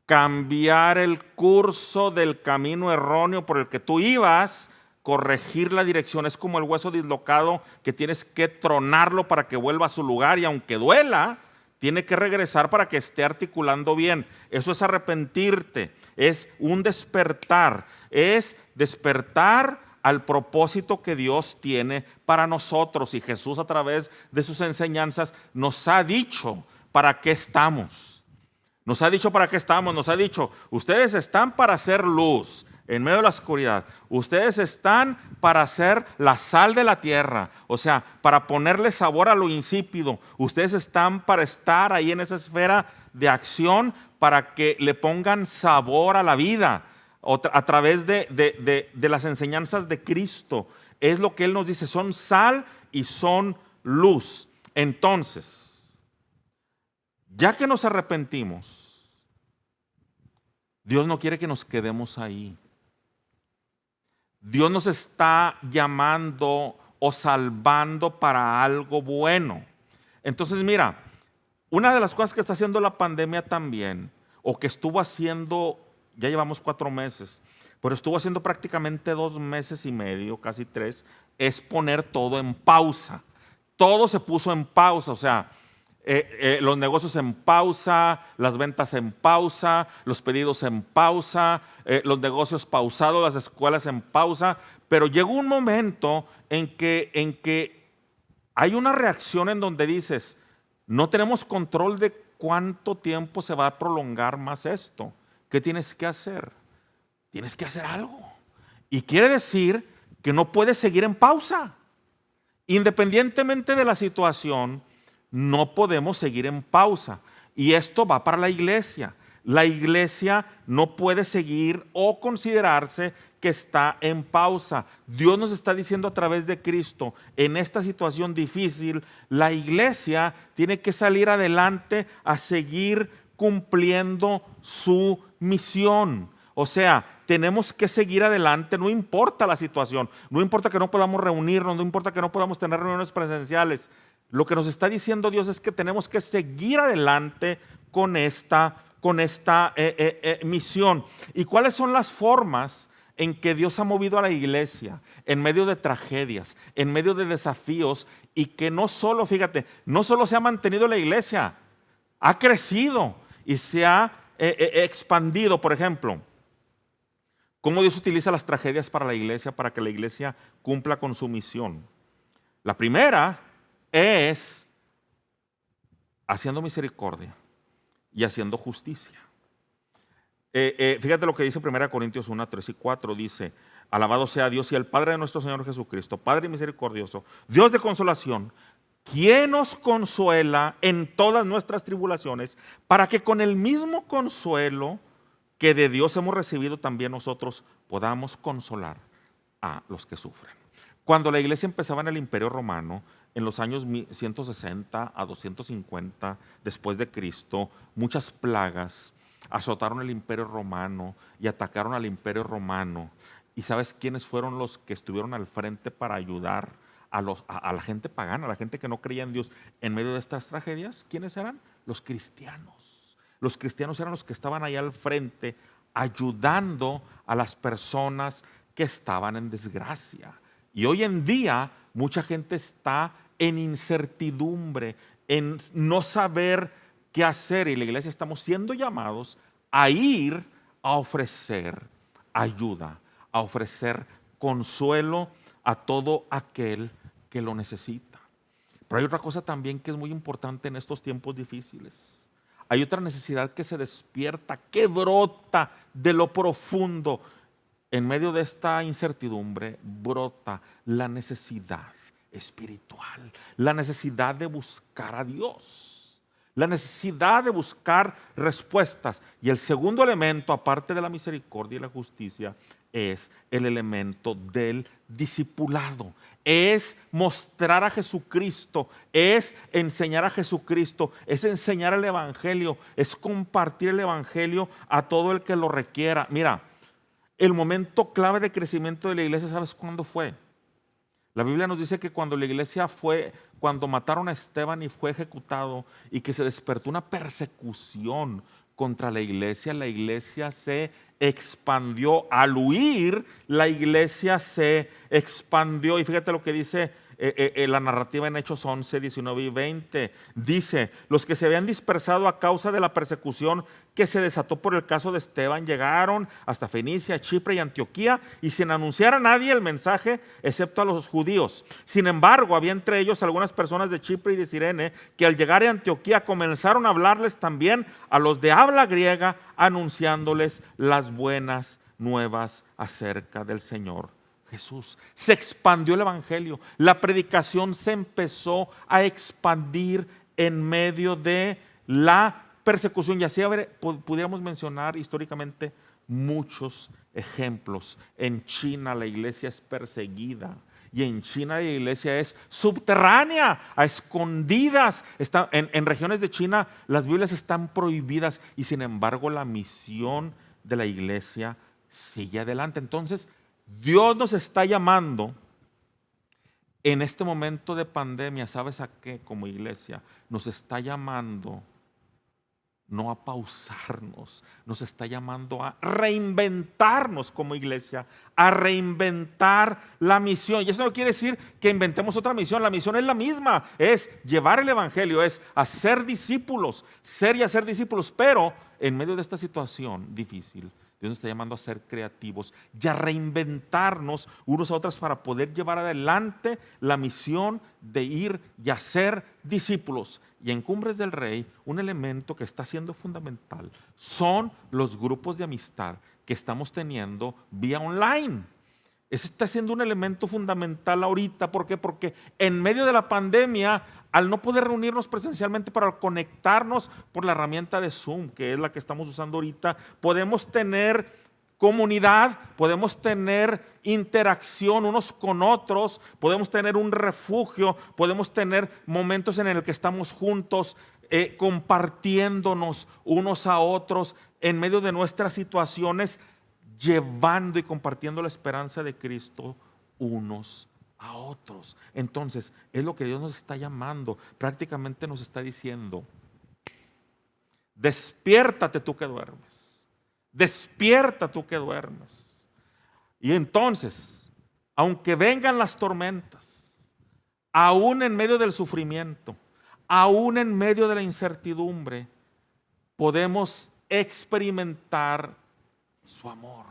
cambiar el curso del camino erróneo por el que tú ibas, corregir la dirección. Es como el hueso dislocado que tienes que tronarlo para que vuelva a su lugar, y aunque duela, tiene que regresar para que esté articulando bien. Eso es arrepentirte, es un despertar, es despertar al propósito que Dios tiene para nosotros. Y Jesús, a través de sus enseñanzas, nos ha dicho para qué estamos. Nos ha dicho para qué estamos, nos ha dicho, ustedes están para hacer luz en medio de la oscuridad. Ustedes están para ser la sal de la tierra, o sea, para ponerle sabor a lo insípido. Ustedes están para estar ahí en esa esfera de acción, para que le pongan sabor a la vida a través de las enseñanzas de Cristo. Es lo que Él nos dice, son sal y son luz. Entonces, ya que nos arrepentimos, Dios no quiere que nos quedemos ahí. Dios nos está llamando o salvando para algo bueno. Entonces, mira, una de las cosas que está haciendo la pandemia también, o que estuvo haciendo, ya llevamos 4 meses, pero estuvo haciendo prácticamente 2 meses y medio, casi 3, es poner todo en pausa. Todo se puso en pausa, o sea, los negocios en pausa, las ventas en pausa, los pedidos en pausa, los negocios pausados, las escuelas en pausa. Pero llegó un momento en que hay una reacción en donde dices, no tenemos control de cuánto tiempo se va a prolongar más esto. ¿Qué tienes que hacer? Tienes que hacer algo. Y quiere decir que no puedes seguir en pausa. Independientemente de la situación, no podemos seguir en pausa. Y esto va para la iglesia. La iglesia no puede seguir o considerarse que está en pausa. Dios nos está diciendo a través de Cristo, en esta situación difícil, la iglesia tiene que salir adelante a seguir cumpliendo su misión. O sea, tenemos que seguir adelante, no importa la situación, no importa que no podamos reunirnos, no importa que no podamos tener reuniones presenciales. Lo que nos está diciendo Dios es que tenemos que seguir adelante con esta misión. ¿Y cuáles son las formas en que Dios ha movido a la iglesia en medio de tragedias, en medio de desafíos, y que no solo, fíjate, no solo se ha mantenido la iglesia, ha crecido y se ha expandido? Por ejemplo, cómo Dios utiliza las tragedias para la iglesia, para que la iglesia cumpla con su misión. La primera es haciendo misericordia y haciendo justicia. Fíjate lo que dice 1 Corintios 1, 3 y 4. Dice, alabado sea Dios y el Padre de nuestro Señor Jesucristo, Padre misericordioso, Dios de consolación, quien nos consuela en todas nuestras tribulaciones, para que con el mismo consuelo que de Dios hemos recibido, también nosotros podamos consolar a los que sufren. Cuando la iglesia empezaba en el Imperio Romano, en los años 160 a 250 después de Cristo, muchas plagas azotaron el Imperio Romano y atacaron al Imperio Romano. ¿Y sabes quiénes fueron los que estuvieron al frente para ayudar a la gente pagana, a la gente que no creía en Dios en medio de estas tragedias? ¿Quiénes eran? Los cristianos. Los cristianos eran los que estaban ahí al frente ayudando a las personas que estaban en desgracia. Y hoy en día mucha gente está en incertidumbre, en no saber qué hacer, y la iglesia estamos siendo llamados a ir a ofrecer ayuda, a ofrecer consuelo a todo aquel que lo necesita. Pero hay otra cosa también que es muy importante en estos tiempos difíciles. Hay otra necesidad que se despierta, que brota de lo profundo. En medio de esta incertidumbre brota la necesidad espiritual, la necesidad de buscar a Dios, la necesidad de buscar respuestas. Y el segundo elemento, aparte de la misericordia y la justicia, es el elemento del discipulado. Es mostrar a Jesucristo, es enseñar a Jesucristo, es enseñar el Evangelio, es compartir el Evangelio a todo el que lo requiera. Mira, el momento clave de crecimiento de la iglesia, ¿sabes cuándo fue? La Biblia nos dice que cuando la iglesia cuando mataron a Esteban y fue ejecutado y que se despertó una persecución contra la iglesia se expandió. Al huir, la iglesia se expandió. Y fíjate lo que dice la narrativa en Hechos 11, 19 y 20. Dice: los que se habían dispersado a causa de la persecución que se desató por el caso de Esteban llegaron hasta Fenicia, Chipre y Antioquía, y sin anunciar a nadie el mensaje excepto a los judíos. Sin embargo, había entre ellos algunas personas de Chipre y de Cirene que al llegar a Antioquía comenzaron a hablarles también a los de habla griega, anunciándoles las buenas nuevas acerca del Señor Jesús. Se expandió el Evangelio, la predicación se empezó a expandir en medio de la persecución. Y así pudiéramos mencionar históricamente muchos ejemplos. En China la iglesia es perseguida y en China la iglesia es subterránea, a escondidas. En regiones de China las Biblias están prohibidas y sin embargo la misión de la iglesia sigue adelante. Entonces Dios nos está llamando en este momento de pandemia, ¿sabes a qué? Como iglesia nos está llamando no a pausarnos, nos está llamando a reinventarnos como iglesia, a reinventar la misión. Y eso no quiere decir que inventemos otra misión, la misión es la misma, es llevar el Evangelio, es hacer discípulos, ser y hacer discípulos, pero en medio de esta situación difícil, Dios nos está llamando a ser creativos y a reinventarnos unos a otros para poder llevar adelante la misión de ir y hacer discípulos. Y en Cumbres del Rey, un elemento que está siendo fundamental son los grupos de amistad que estamos teniendo vía online. Ese está siendo un elemento fundamental ahorita. ¿Por qué? Porque en medio de la pandemia, al no poder reunirnos presencialmente para conectarnos por la herramienta de Zoom, que es la que estamos usando ahorita, podemos tener comunidad, podemos tener interacción unos con otros, podemos tener un refugio, podemos tener momentos en el que estamos juntos, compartiéndonos unos a otros en medio de nuestras situaciones, llevando y compartiendo la esperanza de Cristo unos a otros. Entonces, es lo que Dios nos está llamando. Prácticamente nos está diciendo: despiértate tú que duermes, despierta tú que duermes. Y entonces, aunque vengan las tormentas, aún en medio del sufrimiento, aún en medio de la incertidumbre, podemos experimentar su amor,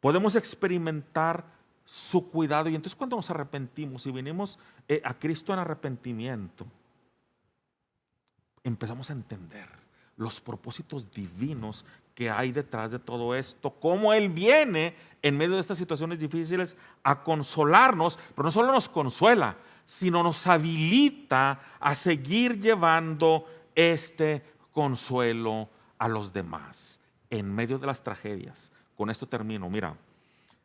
podemos experimentar su cuidado. Y entonces cuando nos arrepentimos y venimos a Cristo en arrepentimiento, empezamos a entender los propósitos divinos que hay detrás de todo esto, cómo Él viene en medio de estas situaciones difíciles a consolarnos, pero no solo nos consuela, sino nos habilita a seguir llevando este consuelo a los demás en medio de las tragedias. Con esto termino. Mira,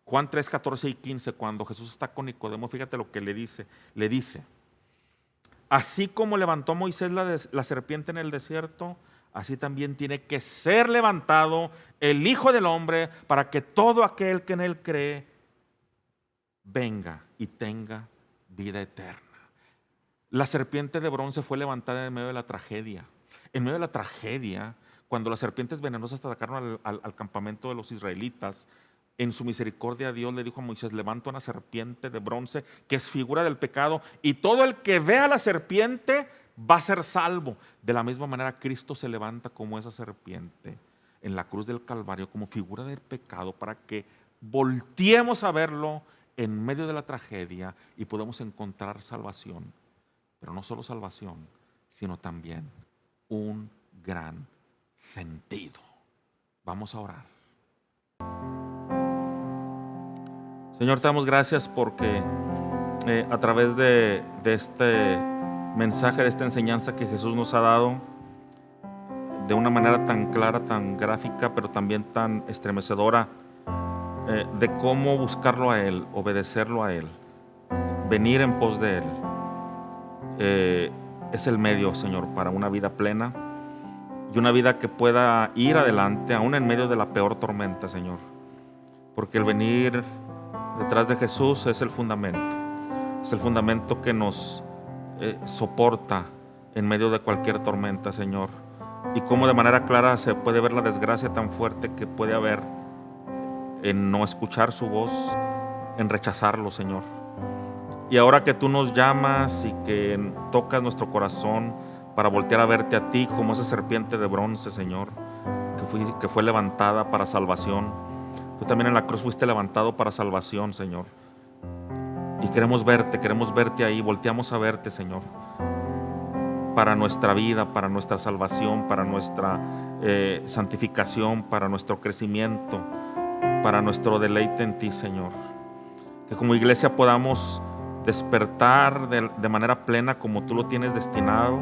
Juan 3, 14 y 15, cuando Jesús está con Nicodemo, fíjate lo que le dice. Le dice: así como levantó Moisés la serpiente en el desierto, así también tiene que ser levantado el Hijo del Hombre, para que todo aquel que en Él cree venga y tenga vida eterna. La serpiente de bronce fue levantada en medio de la tragedia. En medio de la tragedia, cuando las serpientes venenosas atacaron al campamento de los israelitas, en su misericordia Dios le dijo a Moisés: levanta una serpiente de bronce que es figura del pecado, y todo el que vea la serpiente va a ser salvo. De la misma manera Cristo se levanta como esa serpiente en la cruz del Calvario, como figura del pecado, para que volteemos a verlo en medio de la tragedia y podamos encontrar salvación pero no solo salvación, sino también un gran sentido. Vamos a orar. Señor, te damos gracias porque a través de este mensaje, de esta enseñanza que Jesús nos ha dado, de una manera tan clara, tan gráfica, pero también tan estremecedora, de cómo buscarlo a Él, obedecerlo a Él, venir en pos de Él, es el medio, Señor, para una vida plena y una vida que pueda ir adelante, aún en medio de la peor tormenta, Señor. Porque el venir detrás de Jesús es el fundamento que nos soporta en medio de cualquier tormenta, Señor. Y cómo de manera clara se puede ver la desgracia tan fuerte que puede haber en no escuchar su voz, en rechazarlo, Señor. Y ahora que tú nos llamas y que tocas nuestro corazón para voltear a verte a ti como esa serpiente de bronce, Señor, que fue levantada para salvación. Tú también en la cruz fuiste levantado para salvación, Señor. Y queremos verte ahí, volteamos a verte, Señor, para nuestra vida, para nuestra salvación, para nuestra santificación, para nuestro crecimiento, para nuestro deleite en ti, Señor. Que como iglesia podamos despertar de manera plena como tú lo tienes destinado,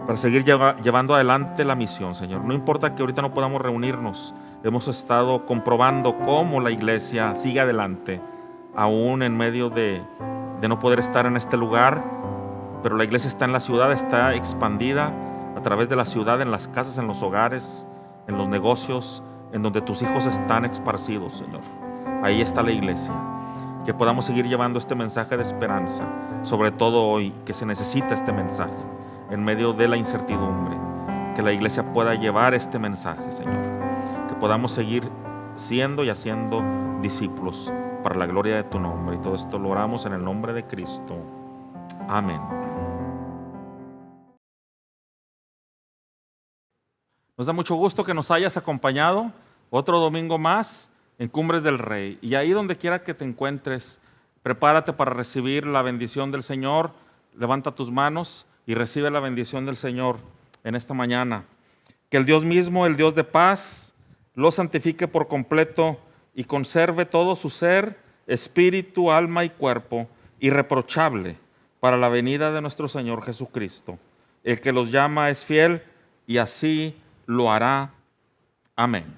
para seguir llevando adelante la misión, Señor. No importa que ahorita no podamos reunirnos, hemos estado comprobando cómo la iglesia sigue adelante, aún en medio de no poder estar en este lugar, pero la iglesia está en la ciudad, está expandida a través de la ciudad, en las casas, en los hogares, en los negocios, en donde tus hijos están esparcidos, Señor. Ahí está la iglesia. Que podamos seguir llevando este mensaje de esperanza, sobre todo hoy, que se necesita este mensaje en medio de la incertidumbre. Que la iglesia pueda llevar este mensaje, Señor. Que podamos seguir siendo y haciendo discípulos para la gloria de tu nombre. Y todo esto lo oramos en el nombre de Cristo. Amén. Nos da mucho gusto que nos hayas acompañado otro domingo más en Cumbres del Rey. Y ahí donde quiera que te encuentres, prepárate para recibir la bendición del Señor. Levanta tus manos y recibe la bendición del Señor en esta mañana. Que el Dios mismo, el Dios de paz, lo santifique por completo y conserve todo su ser, espíritu, alma y cuerpo irreprochable para la venida de nuestro Señor Jesucristo. El que los llama es fiel y así lo hará. Amén.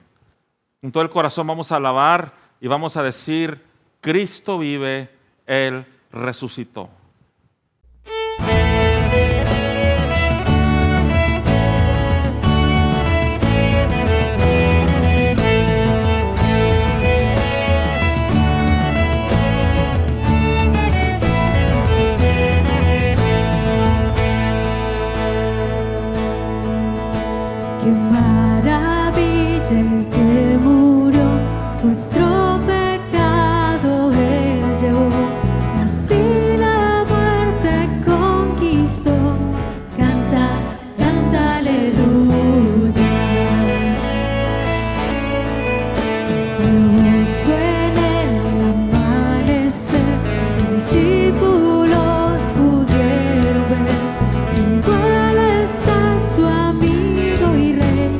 Con todo el corazón vamos a alabar y vamos a decir: Cristo vive, Él resucitó. Qué maravilla el que murió, nuestro pecado Él llevó. Así la muerte conquistó. Canta, canta, aleluya. Glorioso en el amanecer, los discípulos pudieron ver. Igual está su amigo y rey,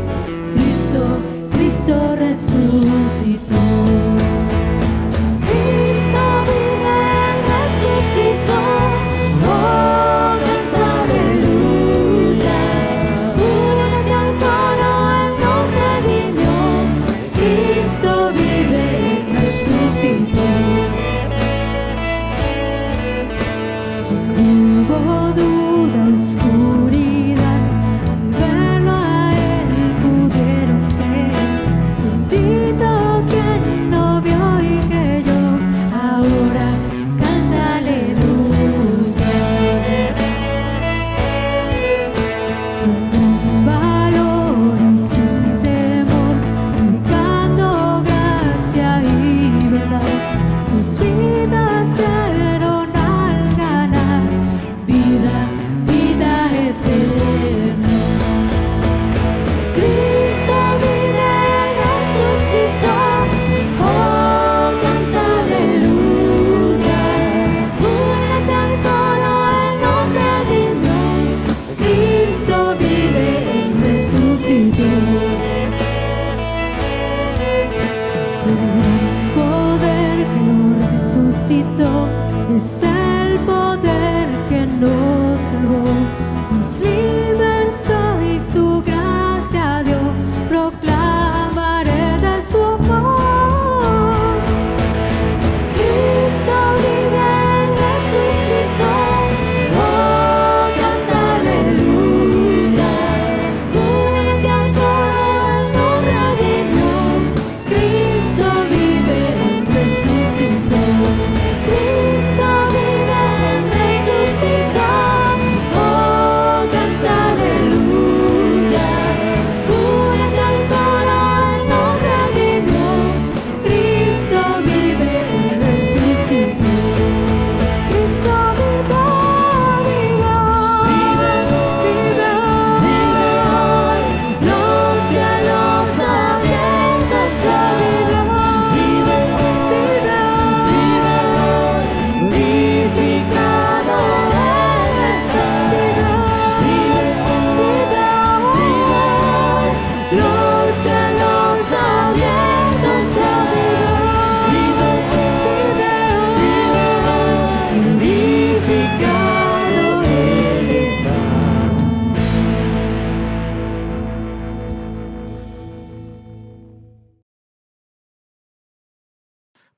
Cristo es el poder que nos salvó, nos libertó y su gracia dio. Proclamaré de su amor. Cristo vive, resucitó. Oh, canta aleluya. Únete al coro, Él nos redimió. Cristo vive, resucitó. Cristo vive, resucitó. Oh, canta aleluya. Únete al coro, Él nos redimió. Cristo vive, resucitó. Cristo vive, vive hoy. Los cielos abiertos ya vive hoy. Glorificado Él está. Vive hoy. Los cielos abiertos ya vive hoy. Glorificado Él está.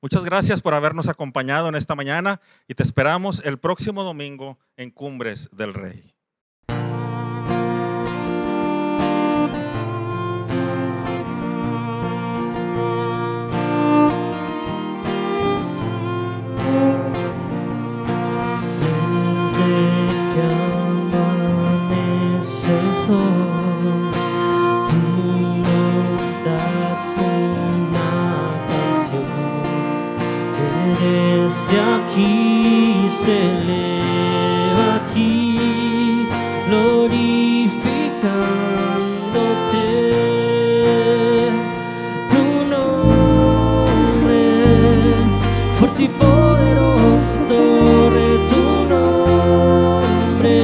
Muchas gracias por habernos acompañado en esta mañana y te esperamos el próximo domingo en Cumbres del Rey. Desde que amanece el sol, tú nos das una canción que desde aquí se eleva aquí, glorificándote. Tu nombre, fuerte y poderoso, torre, tu nombre,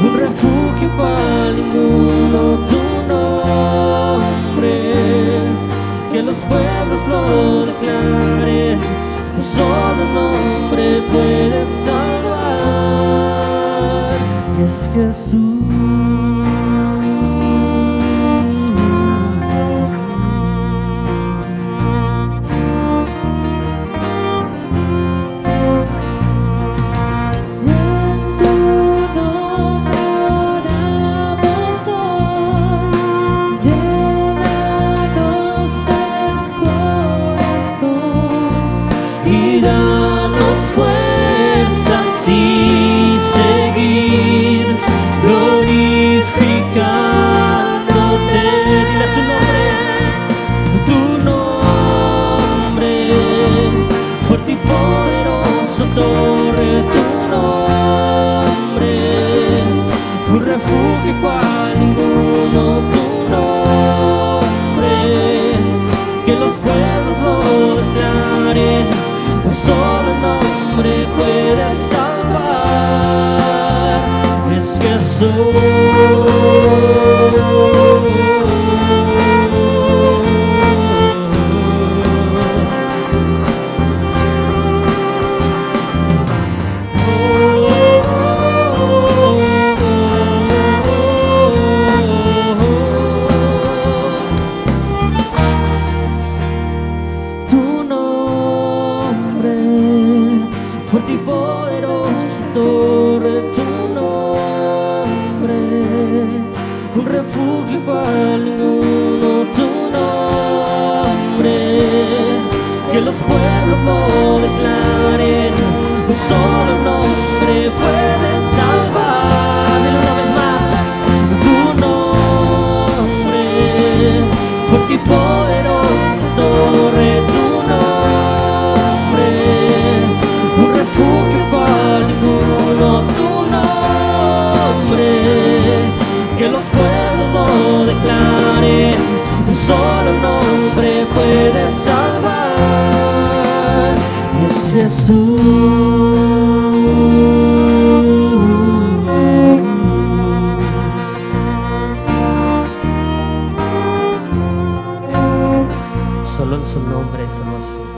un refugio para ninguno, tu nombre, que los pueblos lo declaren, un solo nombre puede salvar, es Jesús. Y danos fuerzas y seguir glorificándote. Dile su nombre, fuerte y poderoso, torre, tu nombre, un refugio cual ninguno, tu nombre, que los pueblos lo declaren, un solo nombre puede salvar, es Tu nombre, fuerte y poderoso, torre, tu nombre, un refugio para ninguno, tu nombre, que los pueblos lo declaren, un solo nombre puede salvar. Dile una vez más, tu nombre, fuerte y poderoso, torre, tu nombre, un refugio para ninguno, tu nombre, que los pueblos lo declaren, un solo nombre puede salvar, es Jesús. Solo en su nombre, solo así.